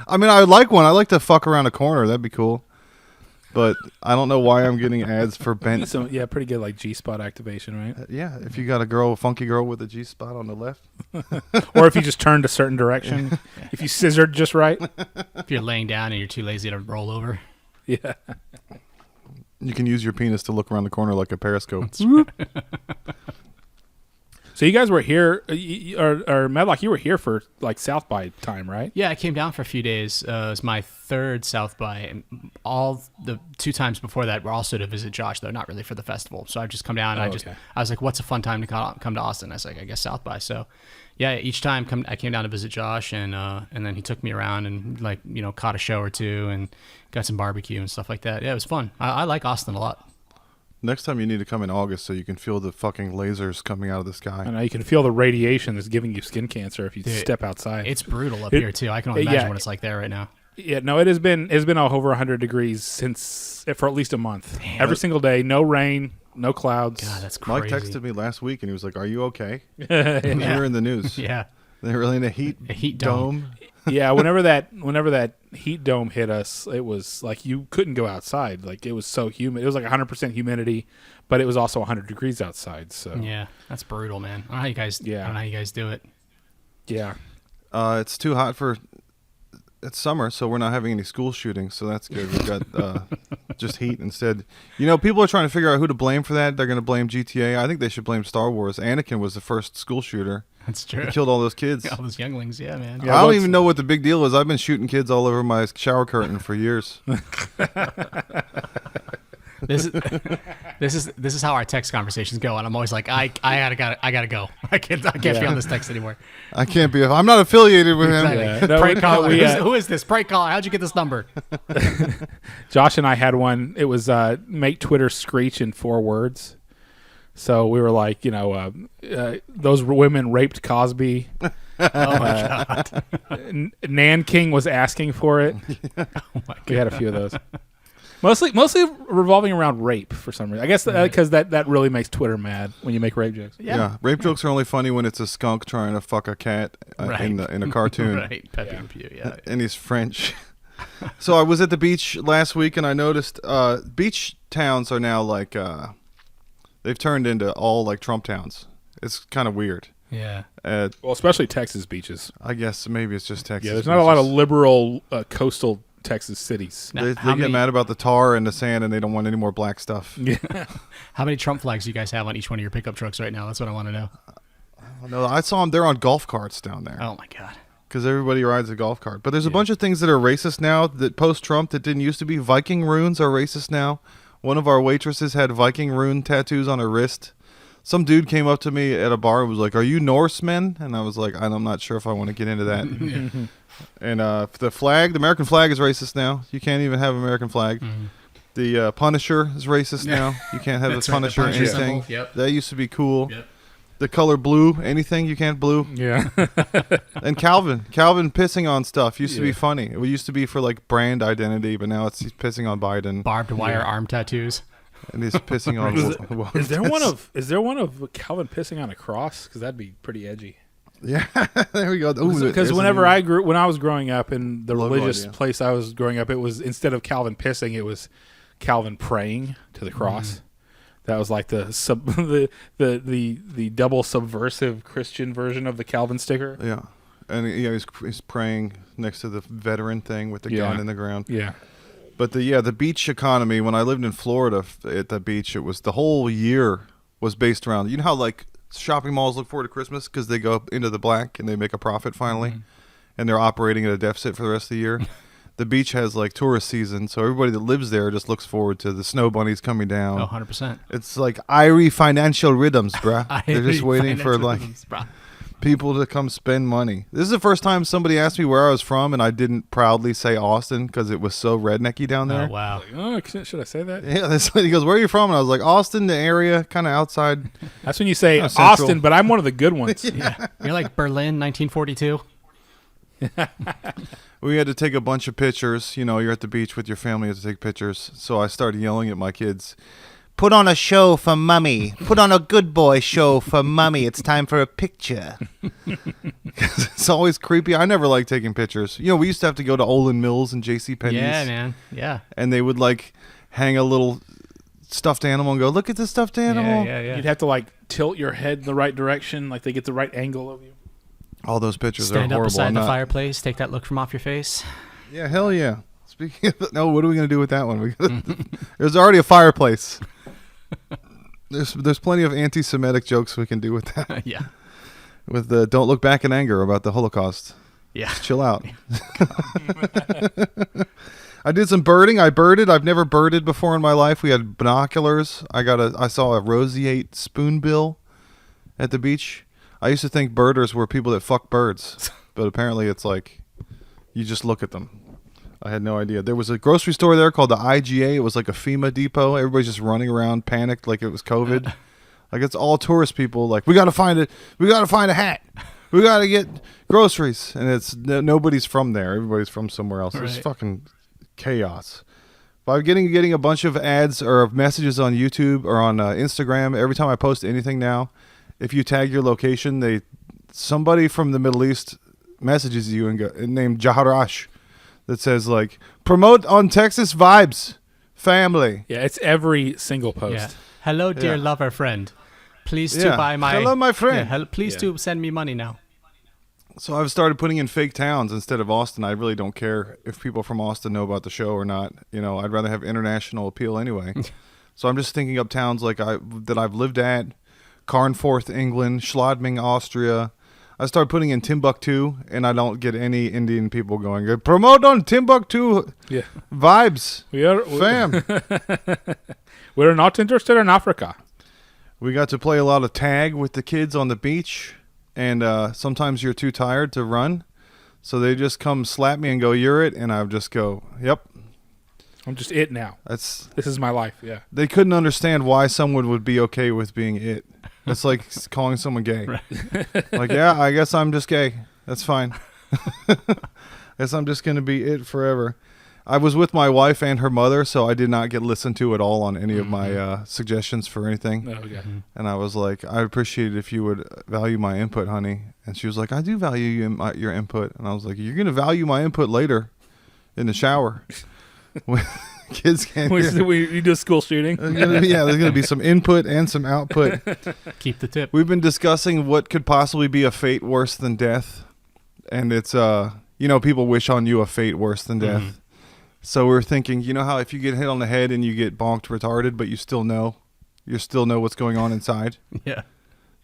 I mean, I would like one. I like to fuck around a corner. That'd be cool. But I don't know why I'm getting ads for bent. So, yeah, pretty good like G-spot activation, right? Yeah, if you got a funky girl with a G-spot on the left. Or if you just turned a certain direction. If you scissored just right. If you're laying down and you're too lazy to roll over. Yeah. You can use your penis to look around the corner like a periscope. So you guys were here, or Medlock, you were here for like South by time, right? Yeah, I came down for a few days. It was my 3rd South by. And all the 2 times before that were also to visit Josh, though not really for the festival. So I've just come down. And I was like, what's a fun time to come to Austin? I was like, I guess South by. So yeah, each time I came down to visit Josh, and then he took me around and caught a show or 2 and got some barbecue and stuff like that. Yeah, it was fun. I like Austin a lot. Next time you need to come in August so you can feel the fucking lasers coming out of the sky. I know you can feel the radiation that's giving you skin cancer if you step outside. It's brutal up here too. I can only imagine what it's like there right now. Yeah, no, it has been over 100 degrees for at least a month. Damn. Every single day, no rain, no clouds. God, that's crazy. Mike texted me last week and he was like, "Are you okay?" Yeah. You're in the news. Yeah, they're really in a heat dome. Yeah, whenever that heat dome hit us, it was like you couldn't go outside. Like it was so humid. It was like 100% humidity, but it was also 100 degrees outside. So yeah, that's brutal, man. I don't know how you guys. I don't know how you guys do it. Yeah, it's too hot it's summer, so we're not having any school shootings, so that's good. We've got just heat instead. People are trying to figure out who to blame for that. They're going to blame GTA. I think they should blame Star Wars. Anakin was the first school shooter. That's true. He killed all those kids. All those younglings, yeah, man. I don't even know what the big deal is. I've been shooting kids all over my shower curtain for years. This is how our text conversations go, and I'm always like, I gotta go. I can't be on this text anymore. I can't be. I'm not affiliated with him. Exactly. Yeah. Prank caller. Who is this prank caller? How'd you get this number? Josh and I had one. It was make Twitter screech in 4 words. So we were like, those women raped Cosby. Oh my God. Nan King was asking for it. Oh my God. We had a few of those. Mostly revolving around rape for some reason. I guess because that really makes Twitter mad when you make rape jokes. Yeah, rape jokes are only funny when it's a skunk trying to fuck a cat in a cartoon. Right, Pepe Le Pew, yeah. And he's French. So I was at the beach last week and I noticed beach towns are now like they've turned into all like Trump towns. It's kind of weird. Yeah. Well, especially Texas beaches. I guess maybe it's just Texas. Yeah, there's not a lot of liberal coastal Texas cities. Now, They how get many- mad about the tar and the sand, and they don't want any more black stuff. Yeah. How many Trump flags do you guys have on each one of your pickup trucks right now? That's what I want to know. No, I saw them. They're on golf carts down there Oh my God. because everybody rides a golf cart. But there's a bunch of things that are racist now that post-Trump that didn't used to be. Viking runes are racist now. One of our waitresses had Viking rune tattoos on her wrist. Some dude came up to me at a bar and was like, "Are you Norsemen?" And I was like, "I'm not sure if I want to get into that." And the flag, the American flag is racist now. You can't even have American flag. The Punisher is racist now. You can't have That's the right, the Punisher Punisher anything. symbol. Yep. That used to be cool. Yep. The color blue, anything you can't blue. Yeah. And Calvin pissing on stuff used to be Yeah. funny. It used to be for like brand identity, but now he's pissing on Biden Barbed wire arm tattoos. and he's pissing on. Is there one of Calvin pissing on a cross? Because that'd be pretty edgy. Yeah, there we go. Because whenever when I was growing up in the Logo religious idea. place I was growing up, it was instead of Calvin pissing, it was Calvin praying to the cross. That was like the the double subversive Christian version of the Calvin sticker. Yeah, and he's praying next to the veteran thing with the Yeah. gun in the ground. Yeah. But the beach economy. When I lived in Florida at the beach, it was the whole year was based around. You know how like shopping malls look forward to Christmas because they go up into the black and they make a profit finally, and they're operating at a deficit for the rest of the year. The beach has like tourist season, so everybody that lives there just looks forward to the snow bunnies coming down. Oh, 100%. It's like Irie financial rhythms, bruh. They're just waiting for like people to come spend money. This is the first time somebody asked me where I was from, and I didn't proudly say Austin because it was so rednecky down there. Oh, wow. Oh, should I say that? Yeah, this lady goes, "Where are you from?" And I was like, "Austin, the area, kind of outside." That's when you say Central. Austin, but I'm one of the good ones. Yeah. You're like Berlin, 1942. We had to take a bunch of pictures. You know, you're at the beach with your family, you have to take pictures. So I started yelling at my kids, "Put on a show for Mummy. Put on a good boy show for Mummy. It's time for a picture." It's always creepy. I never liked taking pictures. You know, we used to have to go to Olin Mills and J.C. Penney's. Yeah, man. Yeah. And they would like hang a little stuffed animal and go, "Look at the stuffed animal." Yeah. You'd have to like tilt your head in the right direction, like they get the right angle of you. All those pictures Stand are up horrible. beside I'm the not- fireplace, take that look from off your face. Yeah, hell yeah. Speaking of, no, what are we going to do with that one? There's already a fireplace. There's plenty of anti-Semitic jokes we can do with that. Yeah. With the "Don't look back in anger" about the Holocaust. Yeah. Chill out. I did some birding. I birded. I've never birded before in my life. We had binoculars. I saw a roseate spoonbill at the beach. I used to think birders were people that fuck birds, but apparently it's like you just look at them. I had no idea. There was a grocery store there called the IGA. It was like a FEMA depot. Everybody's just running around panicked like it was COVID. Like it's all tourist people. Like, we got to find it. We got to find a hat. We got to get groceries. And it's nobody's from there. Everybody's from somewhere else. It's Right. fucking chaos. But I'm getting a bunch of ads or messages on YouTube or on Instagram. Every time I post anything now, if you tag your location, somebody from the Middle East messages you and named Jaharash that says like, "Promote on Texas vibes, family." Yeah, it's every single post. Yeah. Hello, dear Yeah. lover friend. Please to Yeah. buy my. Hello, my friend. Yeah, please Yeah. to send me money now. So I've started putting in fake towns instead of Austin. I really don't care if people from Austin know about the show or not. You know, I'd rather have international appeal anyway. So I'm just thinking up towns like that I've lived at: Carnforth, England; Schladming, Austria. I start putting in Timbuktu, and I don't get any Indian people going, "Promote on Timbuktu Yeah. vibes, We are fam." we're not interested in Africa. We got to play a lot of tag with the kids on the beach, and sometimes you're too tired to run, so they just come slap me and go, "You're it," and I just go, "Yep." I'm just it now. That's This is my life. Yeah. They couldn't understand why someone would be okay with being it. It's like calling someone gay. Like, yeah, I guess I'm just gay. That's fine. Guess I'm just gonna be it forever. I was with my wife and her mother, so I did not get listened to at all on any of my suggestions for anything. Oh, yeah. And I was like, "I'd appreciate it if you would value my input, honey." And she was like, "I do value your input." And I was like, "You're going to value my input later in the shower." When kids can't hear. You do a school shooting. There's going to be some input and some output. Keep the tip. We've been discussing what could possibly be a fate worse than death. And it's, people wish on you a fate worse than death. So we're thinking, you know how if you get hit on the head and you get bonked retarded, but you still know what's going on inside? Yeah.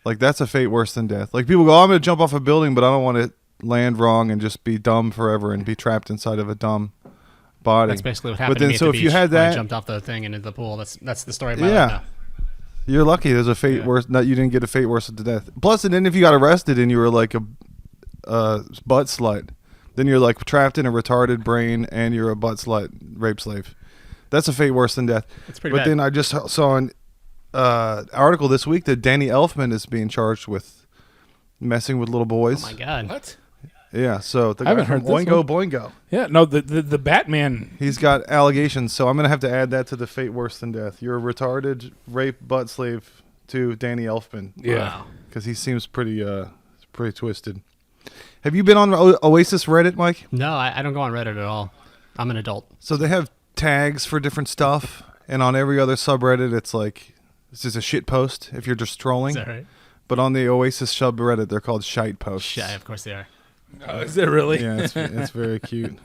Like, that's a fate worse than death. Like, people go, I'm going to jump off a building, but I don't want to land wrong and just be dumb forever and be trapped inside of a dumb body. That's basically what happened But then, to me at so the if beach you had when I that, jumped off the thing and into the pool. That's the story of my yeah, life now. you're lucky. There's a fate worse. That you didn't get a fate worse than death. Plus, and then if you got arrested and you were like a butt slut, then you're like trapped in a retarded brain and you're a butt slut rape slave. That's a fate worse than death. That's pretty But bad. then I just saw an article this week that Danny Elfman is being charged with messing with little boys. Oh my God. What? Yeah, so the I guy haven't from heard this Boingo one. Boingo. Yeah, no, the Batman. He's got allegations, so I'm going to have to add that to the fate worse than death. You're a retarded rape butt slave to Danny Elfman. Yeah. Wow. Because he seems pretty twisted. Have you been on Oasis Reddit, Mike? No, I don't go on Reddit at all. I'm an adult. So they have tags for different stuff, and on every other subreddit, it's like, this is a shit post if you're just trolling. Is that right? But on the Oasis subreddit, they're called shite posts. Yeah, of course they are. Oh, is it really? Yeah, it's very cute.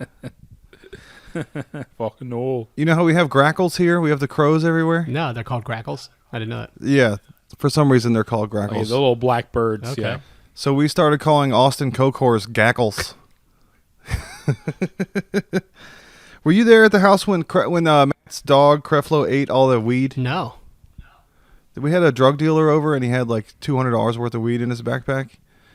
Fucking no. You know how we have grackles here? We have the crows everywhere? No, they're called grackles. I didn't know that. Yeah, for some reason they're called Oh, yeah, grackles. the little black birds. Okay. Yeah. So we started calling Austin Kokors gackles. Were you there at the house when Matt's dog Creflo ate all the weed? No. We had a drug dealer over and he had like $200 worth of weed in his backpack.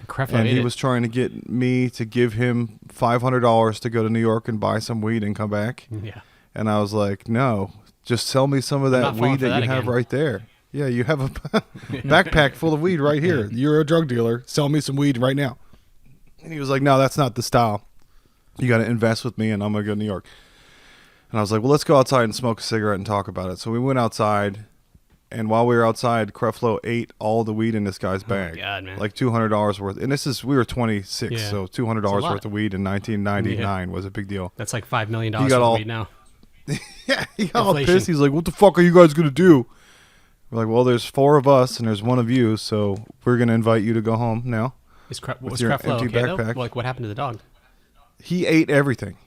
Creflo And ate he it. was trying to get me to give him $500 to go to New York and buy some weed and come back. Yeah. And I was like, no, just sell me some of that not falling weed for that that you have again. right there. Yeah, you have a backpack full of weed right here. You're a drug dealer. Sell me some weed right now. And he was like, no, that's not the style. You got to invest with me and I'm going to go to New York. And I was like, well, let's go outside and smoke a cigarette and talk about it. So we went outside. And while we were outside, Creflo ate all the weed in this guy's bag. God, man. Like $200 worth. And we were 26, Yeah. so It's a $200 lot. worth of weed in 1999 was a big deal. That's like $5 million You got for all- weed now. Yeah, he got all Inflation. pissed. He's like, what the fuck are you guys going to do? We're like, well, there's 4 of us and there's 1 of you, so we're going to invite you to go home now. Was With Creflo your okay empty though? backpack. Like what happened to the dog? He ate everything.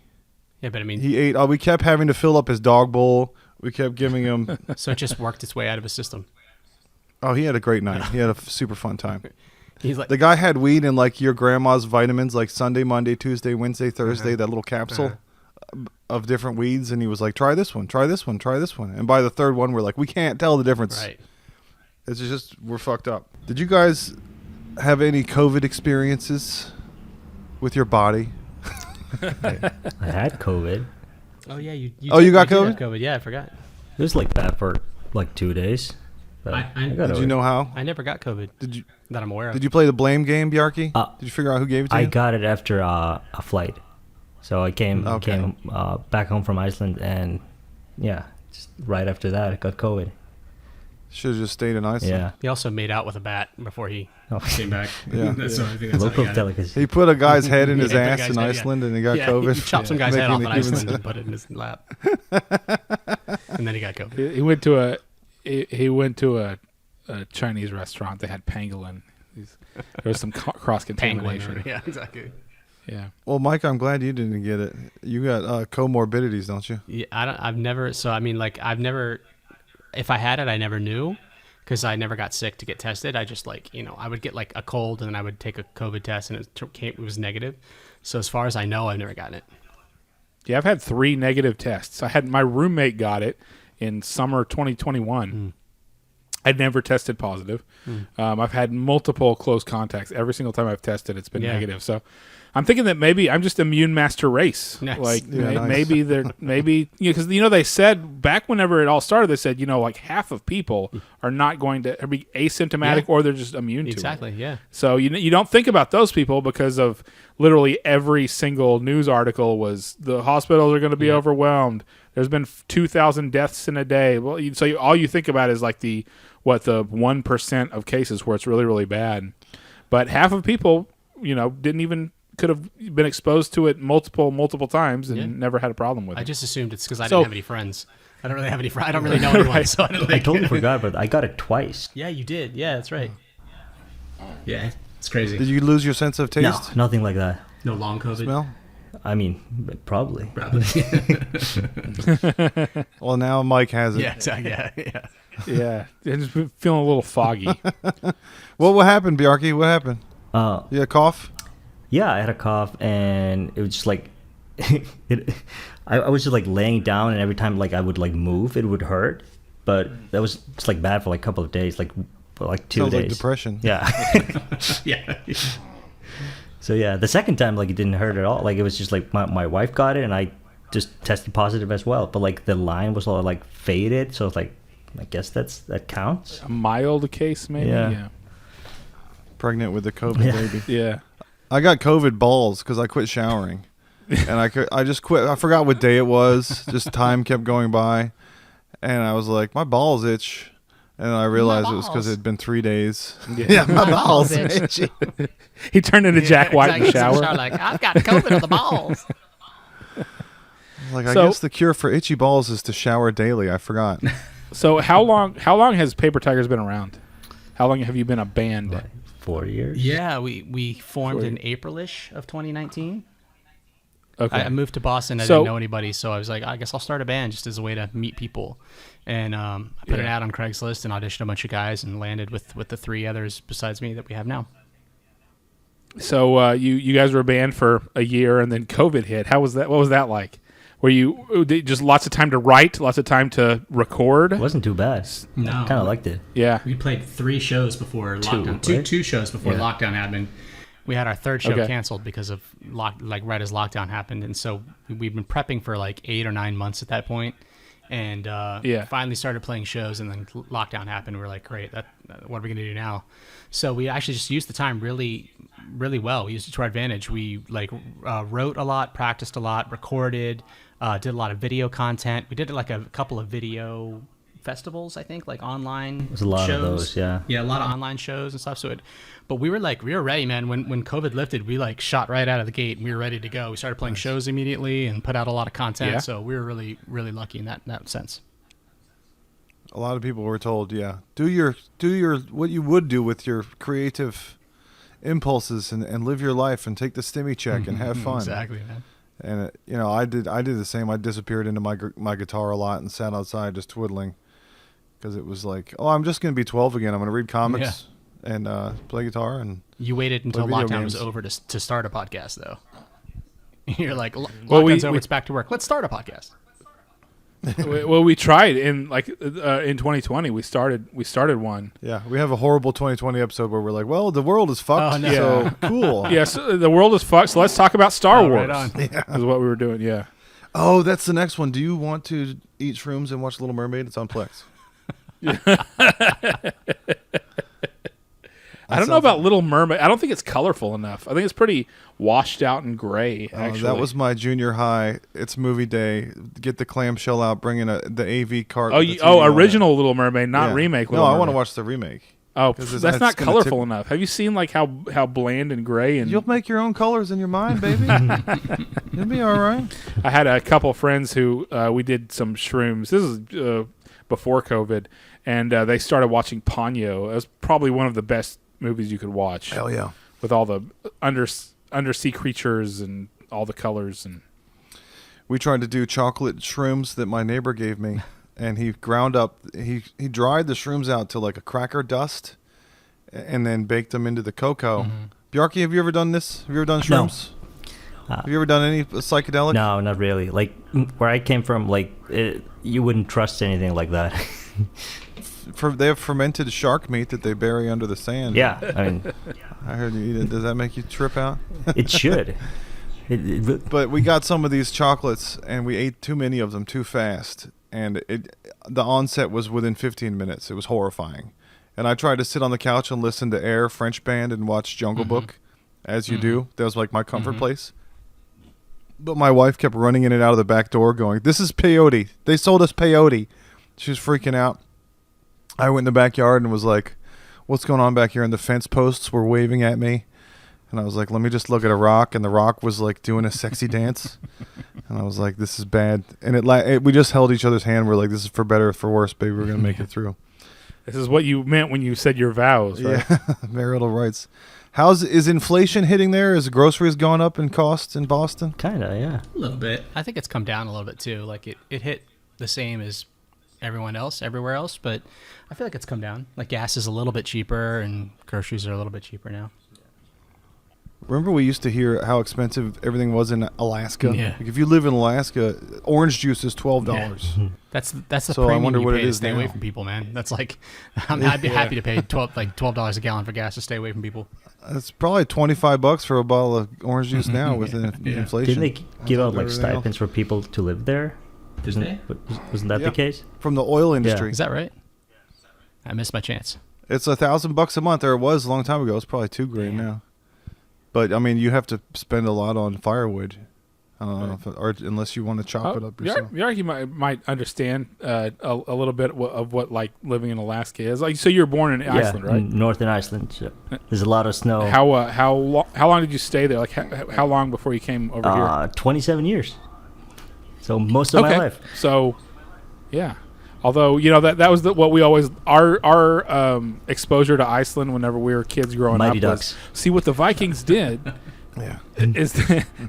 Yeah, but I mean, He ate. We kept having to fill up his dog bowl. We kept giving him. so it just worked its way out of his system. Oh, he had a great night. He had a super fun time. He's like, The guy had weed in like your grandma's vitamins, like Sunday, Monday, Tuesday, Wednesday, Thursday, that little capsule of different weeds. And he was like, try this one, try this one, try this one. And by the 3rd one, we're like, we can't tell the difference. right. It's just, we're fucked up. Did you guys have any COVID experiences with your body? I had COVID. Oh yeah, you got did COVID? have COVID? Yeah, I forgot. It was like that for like 2 days. But I got Did over you it. know how? I never got COVID Did you that I'm aware of. Did you play the blame game, Bjarki? Uh, Did you figure out who gave it to I you? got it after a flight. So I came Okay. back home from Iceland, and yeah, just right after that I got COVID. Should have just stayed in Iceland. Yeah. He also made out with a bat before he Oh. came back. Yeah. So I think that's how Local he got it. delicacy. He put a guy's head in his Yeah, the ass guy's in head, yeah. Iceland and he got Yeah, COVID. He chopped some guy's head Making off in it even Iceland so. and put it in his lap, and then he got COVID. He went to a Chinese restaurant. They had pangolin. There was some cross contamination. Penguin. Yeah, exactly. Yeah. Well, Mike, I'm glad you didn't get it. You got comorbidities, don't you? Yeah, I've never. So I mean, like, I've never. If I had it, I never knew, because I never got sick to get tested. I just I would get like a cold and then I would take a COVID test and it was negative. So as far as I know, I've never gotten it. Yeah, I've had 3 negative tests. I had my roommate got it in summer 2021. I'd never tested positive. I've had multiple close contacts. Every single time I've tested, it's been Yeah. negative. So I'm thinking that maybe I'm just immune master race. Nice. Like Yeah, nice. maybe they're because they said back whenever it all started, they said like half of people are not going to be asymptomatic Yeah. or they're just immune to it. Exactly. Yeah. So you don't think about those people because of literally every single news article was the hospitals are going to be overwhelmed. There's been 2,000 deaths in a day. Well, all you think about is like the 1% of cases where it's really, really bad. But half of people, could have been exposed to it multiple times and Yeah. never had a problem with I it. just assumed it's because I So- didn't have any friends. I don't really have any friends. I don't really know anyone. Right. So I didn't I totally forgot, but I got it twice. Yeah, you did. Yeah, that's right. Yeah, it's crazy. Did you lose your sense of No, taste? nothing like that. No long COVID. Smell? I mean, probably. Well, now Mike has it. Yeah, exactly. Yeah. Yeah, it's been feeling a little foggy. What happened, Bjarki? What happened? Uh, You had a cough? yeah, I had a cough, and it was just like, I was just like laying down, and every time like I would like move, it would hurt. But that was just like bad for like a couple of days, like for like 2 Sounds days. like depression. Yeah. Yeah. So yeah, the second time like it didn't hurt at all. Like it was just like my wife got it, and I just tested positive as well. But like the line was all like faded, so it's like I guess that counts. A mild case, maybe. Yeah. Pregnant with the COVID baby. Yeah. I got COVID balls because I quit showering, and I just quit. I forgot what day it was. Just time kept going by, and I was like, my balls itch, and I realized it was because it had been 3 days. Yeah, my balls itch. He turned into Jack White in the exactly. shower. Like, I've got COVID on the balls. Like I So- guess the cure for itchy balls is to shower daily. I forgot. So how long has Paper Tigers been around? How long have you been a band? Like 4 years. Yeah, we formed in April-ish of 2019. Okay. I moved to Boston. I So- didn't know anybody, so I was like, I guess I'll start a band just as a way to meet people. And I put an ad on Craigslist and auditioned a bunch of guys and landed with the 3 others besides me that we have now. So you guys were a band for a year, and then COVID hit. How was that? What was that like? Were you just lots of time to write, lots of time to record? It wasn't too bad. No. I kind of liked it. Yeah. We played 3 shows before lockdown. right? Two shows before Yeah. lockdown happened. We had our 3rd show Okay. canceled because of right as lockdown happened, and so we've been prepping for like 8 or 9 months at that point, and finally started playing shows, and then lockdown happened. We were like, great, what are we gonna do now? So we actually just used the time really, really well. We used it to our advantage. We wrote a lot, practiced a lot, recorded, did a lot of video content. We did like a couple of video festivals, I think, like online. There's a lot shows. of those, yeah. Yeah, a lot of online shows and stuff. But we were ready, man. When COVID lifted, we shot right out of the gate and we were ready to go. We started playing shows immediately and put out a lot of content. Yeah. So we were really, really lucky in that sense. A lot of people were told, do your what you would do with your creative impulses and live your life and take the stimmy check and have fun. Exactly, man. And I did the same. I disappeared into my guitar a lot and sat outside just twiddling because it was like, oh, I'm just gonna be 12 again. I'm gonna read comics and play guitar and. You waited until video lockdown was games. over to start a podcast, though. You're like, Well, lockdown's we- over, it's back to work. Let's start a podcast. Well, we tried in 2020. We started one. Yeah, we have a horrible 2020 episode where we're like, well, the world is fucked. Oh, no. So cool. Yes, the world is fucked. So let's talk about Star Oh, Wars. right on. Is what we were doing. Yeah. Oh, that's the next one. Do you want to eat shrooms and watch Little Mermaid? It's on Plex. I don't know about Little Mermaid. I don't think it's colorful enough. I think it's pretty washed out and gray. Actually, that was my junior high. It's movie day. Get the clamshell out. Bring in the AV cart. Oh, with the TV on it. original Little Mermaid, not Yeah. remake. No, Little I want to Mermaid. watch the remake. Oh, 'Cause it's- that's it's not gonna colorful tip- enough. Have you seen how bland and gray and? You'll make your own colors in your mind, baby. You'll be all right. I had a couple friends who we did some shrooms. This is before COVID, and they started watching Ponyo. It was probably one of the best movies you could watch. Hell yeah. With all the undersea creatures and all the colors and. We tried to do chocolate shrooms that my neighbor gave me, and he ground up. He dried the shrooms out to like a cracker dust, and then baked them into the cocoa. Bjarki, have you ever done this? Have you ever done No. shrooms? Have you ever done any psychedelic? No, not really. Like where I came from, you wouldn't trust anything like that. They have fermented shark meat that they bury under the sand. Yeah, I mean, I heard you eat it. Does that make you trip out? it should. It But we got some of these chocolates, and we ate too many of them too fast, and the onset was within 15 minutes. It was horrifying. And I tried to sit on the couch and listen to Air French Band and watch Jungle Book, as you do. That was like my comfort place. But my wife kept running in and out of the back door going, "This is peyote. They sold us peyote." She was freaking out. I went in the backyard and was like, "What's going on back here?" And the fence posts were waving at me. And I was like, let me just look at a rock. And the rock was like doing a sexy dance. And I was like, this is bad. And we just held each other's hand. We're like, this is for better or for worse, baby. We're going to make it through. This is what you meant when you said your vows, right? Yeah, marital rights. Is inflation hitting there? Is groceries going up in cost in Boston? Kinda, yeah. A little bit. I think it's come down a little bit too. Like it hit the same as everywhere else, but I feel like it's come down. Like gas is a little bit cheaper and groceries are a little bit cheaper now. Remember we used to hear how expensive everything was in Alaska? Yeah. Like if you live in Alaska, orange juice is $12. Yeah. That's the So I premium wonder you what pay it to is stay now. away from people, man. That's like I'd be happy to pay $12 a gallon for gas to stay away from people. It's probably $25 for a bottle of orange juice now with inflation. Didn't they give out like stipends for people to live there? Wasn't that the case? From the oil industry? Is that right? I missed my chance. It's $1,000 a month, or it was a long time ago. It's probably $2,000 now. But I mean, you have to spend a lot on firewood, or unless you want to chop it up yourself. Bjarki might understand a little bit of what like living in Alaska is. Like, so you were born in Iceland, right? Northern Iceland. So there's a lot of snow. How long did you stay there? Like how long before you came over here? 27 years. So most of my life. So, yeah. Although that was what we always our exposure to Iceland whenever we were kids growing Mighty up Ducks. was see what the Vikings did. Yeah. Is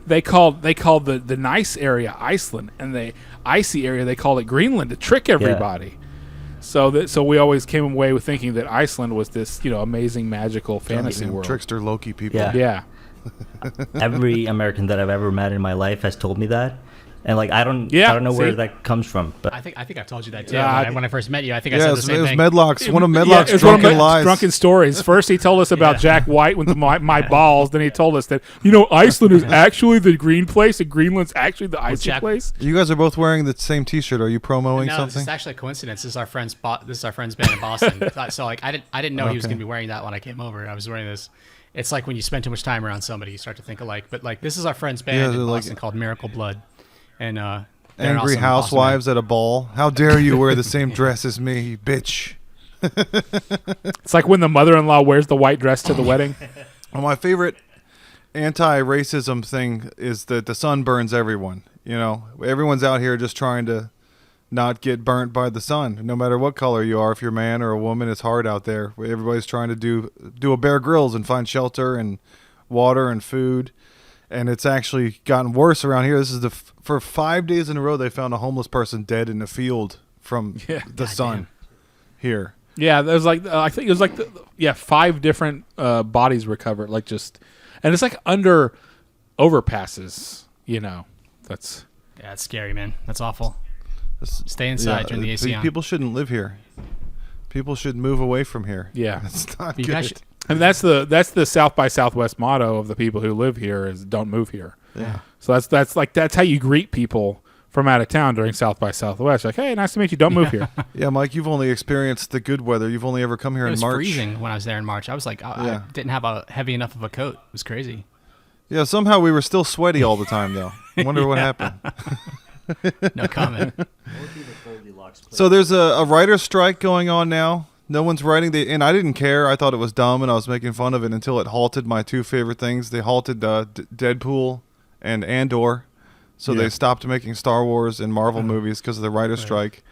they called the nice area Iceland, and the icy area they called it Greenland to trick everybody. So we always came away with thinking that Iceland was this amazing magical fantasy world. Trickster Loki people. Yeah. Every American that I've ever met in my life has told me that. And like I don't know where that comes from, but I think I've told you that too. When I first met you, I think I Yeah, said it the same was thing. Medlock's one of Medlock's it's one of drunken lies. drunken stories. First, he told us about Jack White with my balls. Then he told us that Iceland is actually the green place, and Greenland's actually the icy place. You guys are both wearing the same T-shirt. Are you promoting No, something? this is actually a coincidence. This is our friend's band in Boston. So like I didn't know he was going to be wearing that when I came over. I was wearing this. It's like when you spend too much time around somebody, you start to think alike. But like this is our friend's band in Boston called Miracle Blood, and Angry housewives at a ball. How dare you wear the same dress as me, you bitch? It's like when the mother-in-law wears the white dress to the wedding. Well, my favorite anti-racism thing is that the sun burns everyone. Everyone's out here just trying to not get burnt by the sun. No matter what color you are, if you're a man or a woman, it's hard out there. Everybody's trying to do a Bear Grylls and find shelter and water and food. And it's actually gotten worse around here. This is for 5 days in a row they found a homeless person dead in a field from the sun here. Yeah, there's like I think it was like 5 different bodies recovered, and it's like under overpasses. That's it's scary, man. That's awful. Stay inside during the AC on. People shouldn't live here. People should move away from here. Yeah, it's not You good. guys and that's the South by Southwest motto of the people who live here is don't move here. Yeah. So that's how you greet people from out of town during South by Southwest. Like, hey, nice to meet you. Don't move here. Yeah, Mike, you've only experienced the good weather. You've only ever come here It in was March. freezing when I was there in March. I was like, I didn't have a heavy enough of a coat. It was crazy. Yeah, somehow we were still sweaty all the time, though. I wonder what happened. No comment. So there's a writer's strike going on now. No one's writing, and I didn't care. I thought it was dumb, and I was making fun of it until it halted my 2 favorite things. They halted Deadpool and Andor, so they stopped making Star Wars and Marvel movies because of the writer's strike.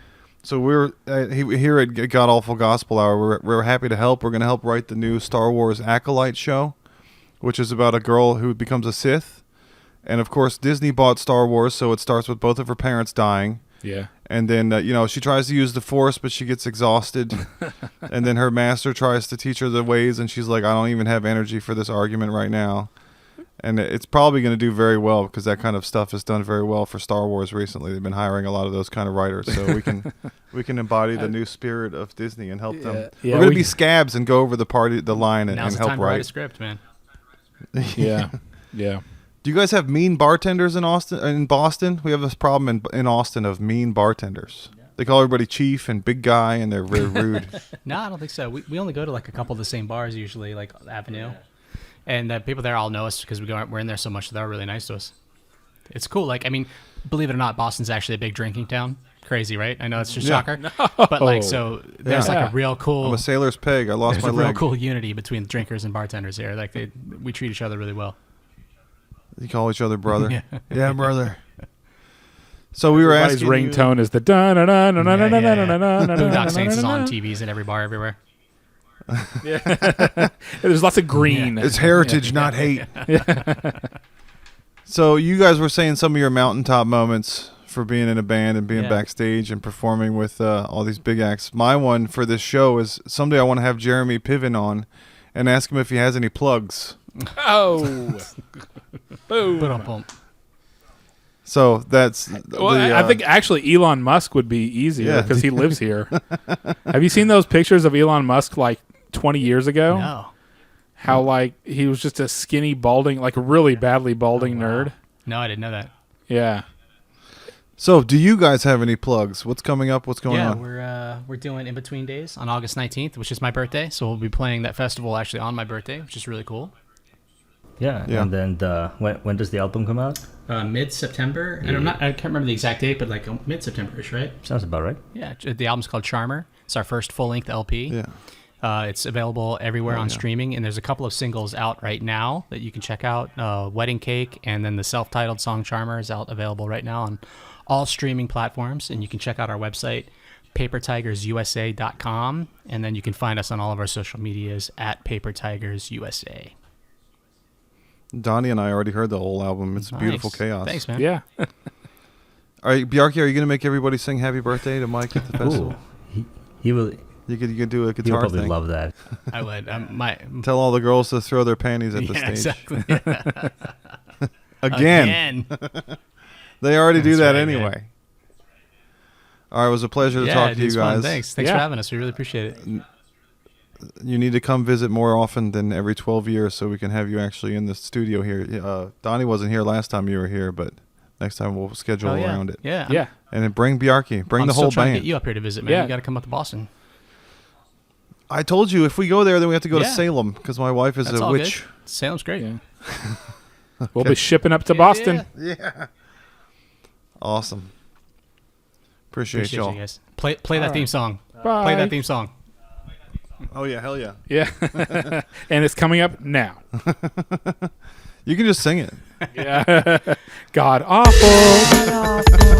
So we're here at God Awful Gospel Hour. We're happy to help. We're going to help write the new Star Wars Acolyte show, which is about a girl who becomes a Sith. And of course, Disney bought Star Wars, so it starts with both of her parents dying. Yeah. And then, she tries to use the Force, but she gets exhausted. And then her master tries to teach her the ways, and she's like, I don't even have energy for this argument right now. And it's probably going to do very well because that kind of stuff has done very well for Star Wars recently. They've been hiring a lot of those kind of writers. So we can embody the new spirit of Disney and help them. Yeah, we're going to be scabs and go over the line and Now's the help time to write a write. script, man. Yeah. Yeah. Do you guys have mean bartenders in Boston? We have this problem in Austin of mean bartenders. They call everybody chief and big guy, and they're very rude. No, I don't think so. We only go to like a couple of the same bars usually, like Avenue, and the people there all know us because we're in there so much. They're really nice to us. It's cool. Like, I mean, believe it or not, Boston's actually a big drinking town. Crazy, right? I know it's just shocker, but like, so there's like a real cool. I'm a sailor's peg. I lost my There's a real leg. cool unity between drinkers and bartenders here. Like we treat each other really well. You call each other brother. Yeah, brother. So we were asking. His ringtone is the da da da da da da da da da da. Boondock Saints is on TVs at every bar everywhere. Yeah. There's lots of green. It's heritage, not hate. So you guys were saying some of your mountaintop moments for being in a band and being backstage and performing with all these big acts. My one for this show is someday I want to have Jeremy Piven on and ask him if he has any plugs. Oh. Boom. So that's... I think actually Elon Musk would be easier because he lives here. Have you seen those pictures of Elon Musk like 20 years ago? No. How like he was just a skinny, balding, like really badly balding nerd. No, I didn't know that. Yeah. So, do you guys have any plugs? What's coming up? What's going on? Yeah, we're doing In Between Days on August 19th, which is my birthday. So we'll be playing that festival actually on my birthday, which is really cool. Yeah. And then when does the album come out? Mid-September, and I can't remember the exact date, but like mid-September-ish, right? Sounds about right. Yeah, the album's called Charmer. It's our first full-length LP. Yeah. It's available everywhere on streaming, and there's a couple of singles out right now that you can check out. Wedding Cake, and then the self-titled song Charmer is out available right now on all streaming platforms, and you can check out our website, papertigersusa.com, and then you can find us on all of our social medias at papertigersusa. Donnie and I already heard the whole album. It's beautiful chaos. Thanks, man. Yeah. All right, Bjarki, are you going to make everybody sing Happy Birthday to Mike at the festival? He will. You could do a He'll guitar probably thing. love that. I would. Tell all the girls to throw their panties at the stage. Exactly. Again. They already do that right, anyway. man. All right, it was a pleasure to talk to you guys. Fun. Thanks for having us. We really appreciate it. You need to come visit more often than every 12 years so we can have you actually in the studio here. Donnie wasn't here last time you were here, but next time we'll schedule around it. Yeah. Yeah. And then bring Bjarki. Bring the whole I'm still trying to band. get you up here to visit, man. Yeah. You got to come up to Boston. I told you, if we go there, then we have to go to Salem because my wife is That's a all witch. good. Salem's great. Yeah. We'll be shipping up to Boston. Yeah. Awesome. Appreciate y'all. you guys. Play that theme song. Bye. Play that theme song. Oh, yeah. Hell yeah. Yeah. And it's coming up now. You can just sing it. Yeah. God awful.